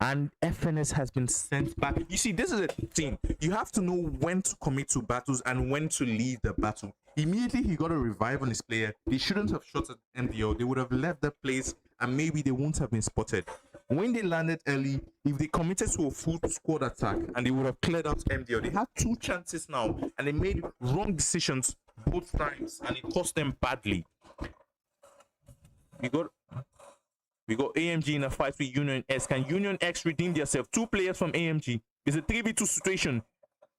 And FNS has been sent back. You see, this is a thing. You have to know when to commit to battles and when to leave the battle. Immediately, he got a revive on his player. They shouldn't have shot at MDO. They would have left the place and maybe they won't have been spotted. When they landed early, if they committed to a full squad attack and they would have cleared out MDO, they had 2 chances now and they made wrong decisions both times and it cost them badly. We got AMG in a fight with Union X. Can Union X redeem themselves? 2 players from AMG. It's a 3v2 situation.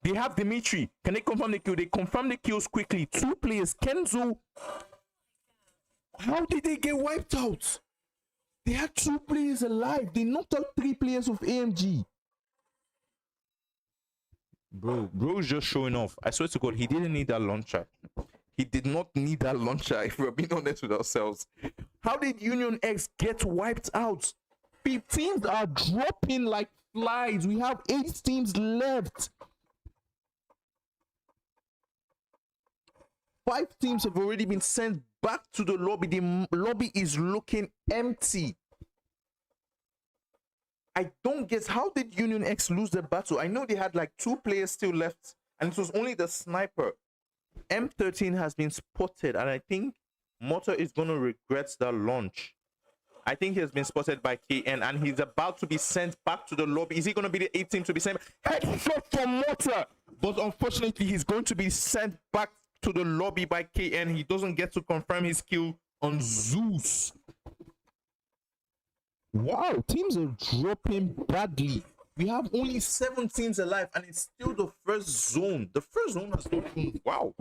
They have Dimitri. Can they confirm the kill? They confirm the kills quickly. 2 players. Kenzo. How did they get wiped out? They had 2 players alive. They knocked out 3 players of AMG. Bro's just showing off. I swear to God, he didn't need that launcher. He did not need that launcher, if we're being honest with ourselves. How did Union X get wiped out? Teams are dropping like flies. We have 8 teams left. 5 teams have already been sent back to the lobby. The lobby is looking empty. I don't guess, how did Union X lose the battle? I know they had like 2 players still left, and it was only the sniper. M13 has been spotted, and I think Motor is going to regret that launch. I think he has been spotted by KN, and he's about to be sent back to the lobby. Is he going to be the 8th team to be sent? Headshot from Motor! But unfortunately, he's going to be sent back to the lobby by KN. He doesn't get to confirm his kill on Zeus. Wow, teams are dropping badly. We have only 7 teams alive, and it's still the first zone. The first zone has not moved. Wow.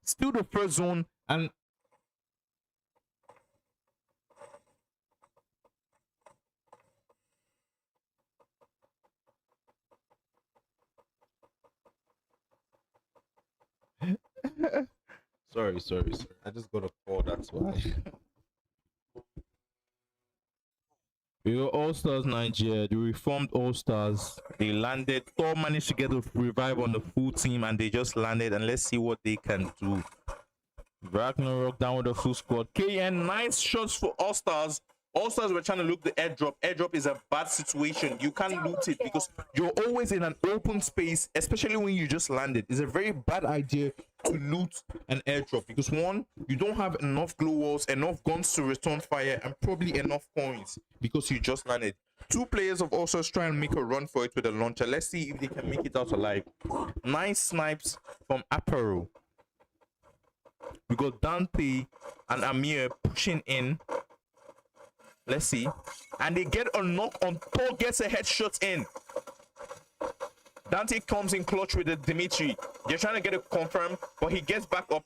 Still the first zone, and sorry. I just got a call, that's why. We were All Stars Nigeria, the reformed All Stars. They landed. Thor managed to get a revive on the full team, and they just landed. And let's see what they can do. Ragnarok down with the full squad. KN, nice shots for All Stars. All Stars were trying to loot the airdrop. Airdrop is a bad situation. You can't loot it because you're always in an open space, especially when you just landed. It's a very bad idea to loot an airdrop because 1, you don't have enough glow walls, enough guns to return fire, and probably enough coins because you just landed. 2 players of All Stars try and make a run for it with a launcher. Let's see if they can make it out alive. Nice snipes from Aparo. We got Dante and Amir pushing in. Let's see. And they get a knock on. Thor gets a headshot in. Dante comes in clutch with the Dimitri. They're trying to get it confirmed, but he gets back up.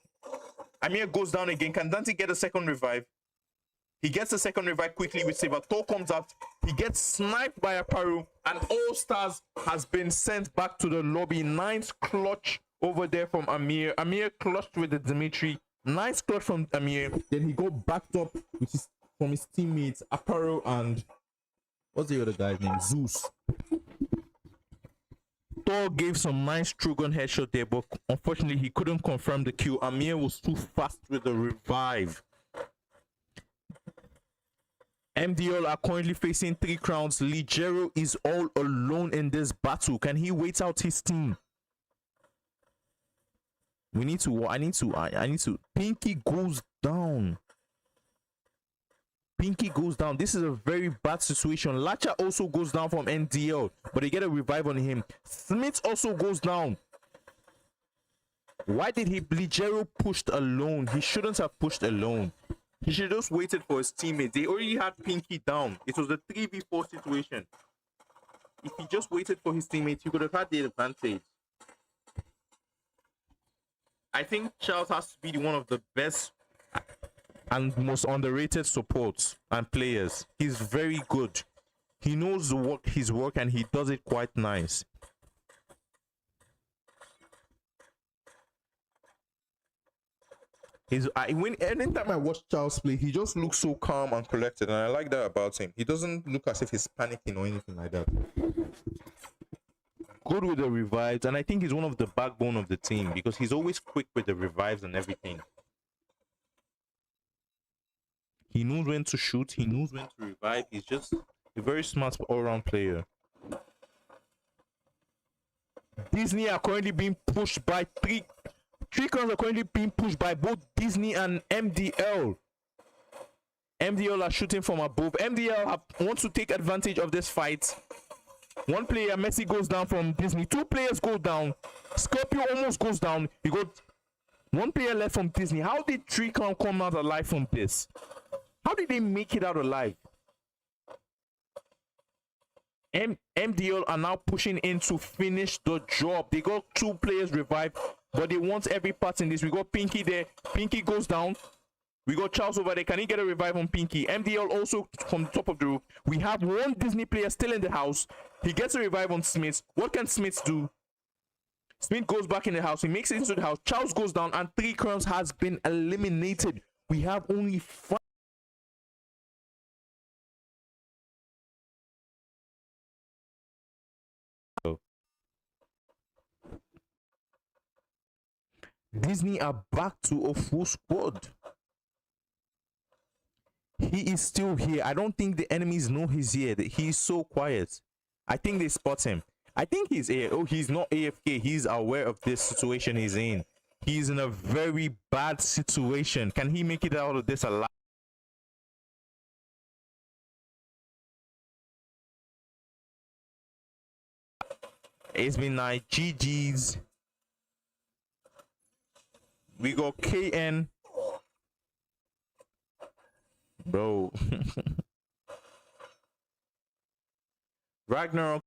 Amir goes down again. Can Dante get a second revive? He gets a second revive quickly with Saber. Thor comes out. He gets sniped by Aparu. And All Stars has been sent back to the lobby. Nice clutch over there from Amir. Amir clutched with the Dimitri. Nice clutch from Amir. Then he got backed up with his from his teammates Aparo and what's the other guy's name? Zeus. Thor gave some nice true gun headshot there, but unfortunately he couldn't confirm the kill. Amir was too fast with the revive. MDL are currently facing 3 crowns. Ligero is all alone in this battle. Can he wait out his team? I need to. Pinky goes down. Pinky goes down. This is a very bad situation. Lacha also goes down from NDL, but they get a revive on him. Smith also goes down. Why did he? Ligero pushed alone. He shouldn't have pushed alone. He should just waited for his teammates. They already had Pinky down. It was a 3v4 situation. If he just waited for his teammates, he could have had the advantage. I think Charles has to be one of the best and most underrated supports and players. He's very good. He knows his work and he does it quite nice. Anytime I watch Charles play, he just looks so calm and collected, and I like that about him. He doesn't look as if he's panicking or anything like that. good with the revives, and I think he's one of the backbone of the team because he's always quick with the revives and everything. He knows when to shoot, he knows when to revive. He's just a very smart all-round player. Disney are currently being pushed by three crowns are currently being pushed by both Disney and MDL. MDL are shooting from above. MDL wants to take advantage of this fight. One player, Messi, goes down from Disney. Two players go down. Scorpio almost goes down. You got one player left from Disney. How did Three Crown come out alive from this? How did they make it out alive? MDL are now pushing in to finish the job. They got two players revived, but they want every part in this. We got Pinky there. Pinky goes down. We got Charles over there. Can he get a revive on Pinky? MDL also from the top of the roof. We have one Disney player still in the house. He gets a revive on Smith. What can Smith do? Smith goes back in the house. He makes it into the house. Charles goes down, and Three Crowns has been eliminated. We have only 5. Disney are back to a full squad. He is still here. I don't think the enemies know he's here. He's so quiet. I think they spot him. I think he's here. Oh, he's not AFK. He's aware of this situation he's in. He's in a very bad situation. Can he make it out of this alive? It's been like GG's. We got KN. Bro. Ragnarok.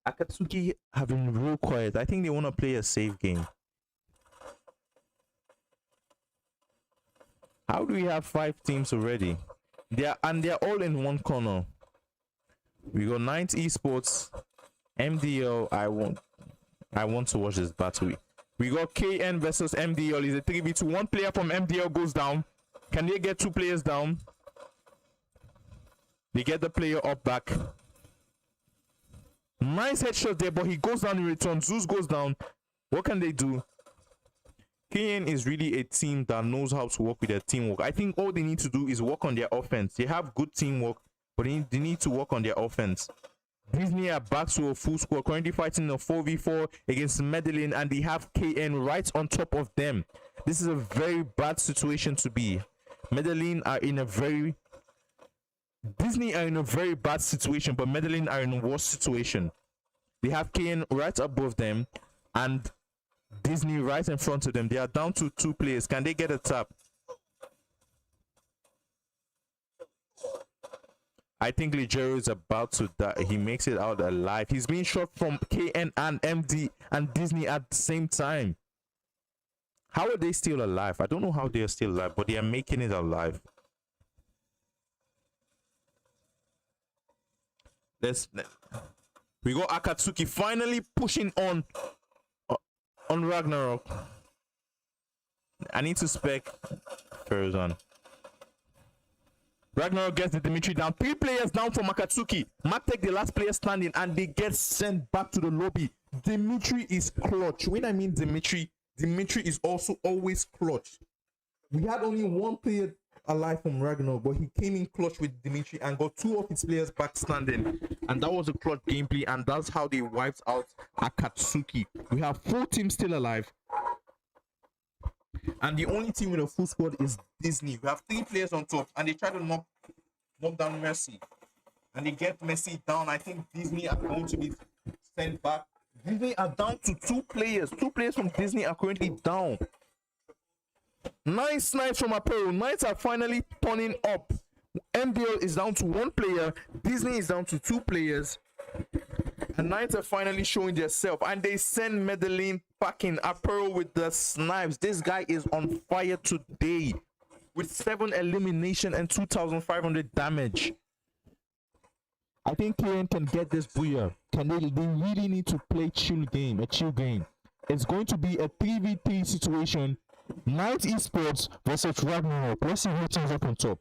Akatsuki have been real quiet. I think they want to play a safe game. How do we have 5 teams already? They're all in one corner. We got 9th Esports, MDL. I want to watch this battle. We got KN versus MDL. It's a 3v2. One player from MDL goes down. Can they get 2 players down? They get the player up back. Nice headshot there, but he goes down in return. Zeus goes down. What can they do? KN is really a team that knows how to work with their teamwork. I think all they need to do is work on their offense. They have good teamwork, but they need to work on their offense. Disney are back to a full squad, currently fighting a 4v4 against Medellin, and they have KN right on top of them. This is a very bad situation to be. Medellin are in a very... Disney are in a very bad situation, but Medellin are in a worse situation. They have KN right above them, and Disney right in front of them. They are down to 2 players. Can they get a tap? I think Ligero is about to die. He makes it out alive. He's being shot from KN and MD and Disney at the same time. How are they still alive? I don't know how they are still alive, but they are making it alive. We got Akatsuki finally pushing on Ragnarok. I need to spec Farazan. Ragnarok gets the Dimitri down. 3 players down from Akatsuki. Mac take the last player standing, and they get sent back to the lobby. Dimitri is clutch. When I mean Dimitri is also always clutch. We had only 1 player alive from Ragnarok, but he came in clutch with Dimitri and got 2 of his players back standing, and that was a clutch gameplay, and that's how they wiped out Akatsuki. We have 4 teams still alive, and the only team with a full squad is Disney. We have 3 players on top, and they try to knock down Messi, and they get Messi down. I think Disney are going to be sent back. Disney are down to 2 players. 2 players from Disney are currently down. Nice snipes from Apparel. Knights are finally turning up. MDL is down to 1 player. Disney is down to 2 players. And Knights are finally showing themselves. And they send Medellin packing. Apparel with the snipes. This guy is on fire today. With 7 elimination and 2,500 damage. I think KN can get this booyah. They really need to play a chill game. It's going to be a 3v3 situation. Night Esports versus Ragnarok. Let's see who turns up on top.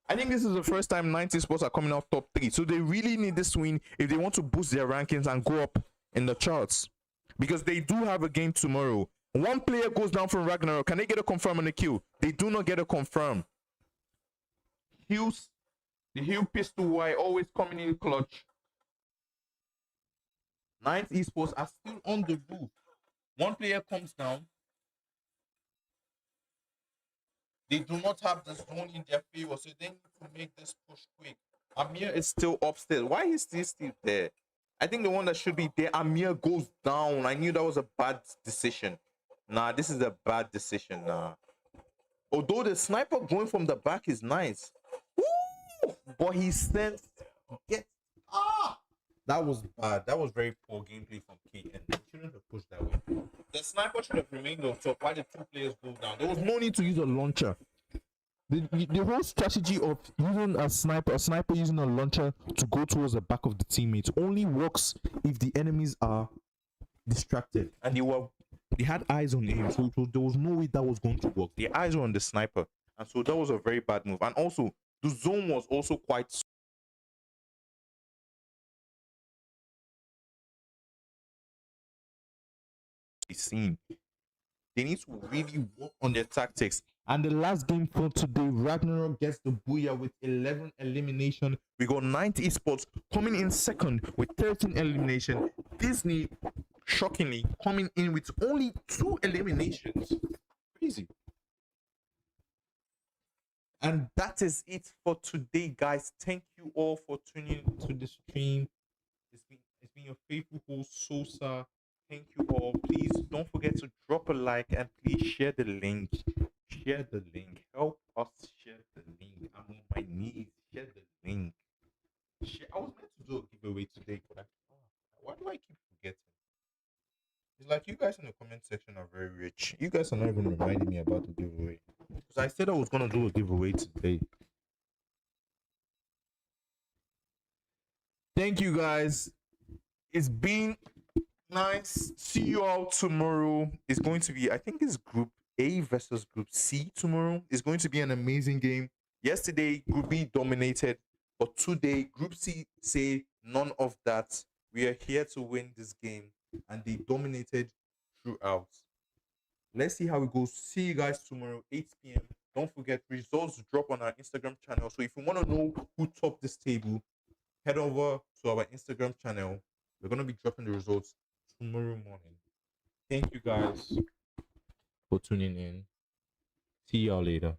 I think this is the first time 90 Sports are coming out top 3. So they really need this win if they want to boost their rankings and go up in the charts. Because they do have a game tomorrow. One player goes down from Ragnarok. Can they get a confirm on the kill? They do not get a confirm. Hughes, the Hugh pistol Y always coming in clutch. 9th Esports are still on the roof. One player comes down. They do not have the zone in their favor, so they need to make this push quick. Amir is still upstairs. Why is he still there? I think the one that should be there, Amir goes down. I knew that was a bad decision. Nah, this is a bad decision. Nah. Although the sniper going from the back is nice. Woo! But he sensed. That was bad. That was very poor gameplay from KN. They shouldn't have pushed that way. The sniper should have remained on top while the two players go down. There was no need to use a launcher. The whole strategy of using a sniper using a launcher to go towards the back of the teammates only works if the enemies are distracted. And they had eyes on him, so there was no way that was going to work. The eyes were on the sniper. And so that was a very bad move. And also, the zone was also quite seen. They need to really work on their tactics. And the last game for today, Ragnarok gets the booyah with 11 elimination. We got 90 Esports coming in second with 13 elimination. Disney, shockingly, coming in with only 2 eliminations. Crazy. And that is it for today, guys. Thank you all for tuning to the stream. It's been your faithful host, Sosa. Thank you all. Please don't forget to drop a like and please share the link. Share the link. Help us share the link. I'm on my knees. Share the link. I was meant to do a giveaway today, but why do I keep forgetting? It's like you guys in the comment section are very rich. You guys are not even reminding me about the giveaway. Because I said I was going to do a giveaway today. Thank you guys. It's been nice. See you all tomorrow. It's going to be, I think it's Group A versus Group C tomorrow. It's going to be an amazing game. Yesterday, Group B dominated, but today, Group C say none of that. We are here to win this game, and they dominated throughout. Let's see how it goes. See you guys tomorrow, 8 p.m. Don't forget, results drop on our Instagram channel. So if you want to know who topped this table, head over to our Instagram channel. We're going to be dropping the results tomorrow morning. Thank you guys for tuning in. See y'all later.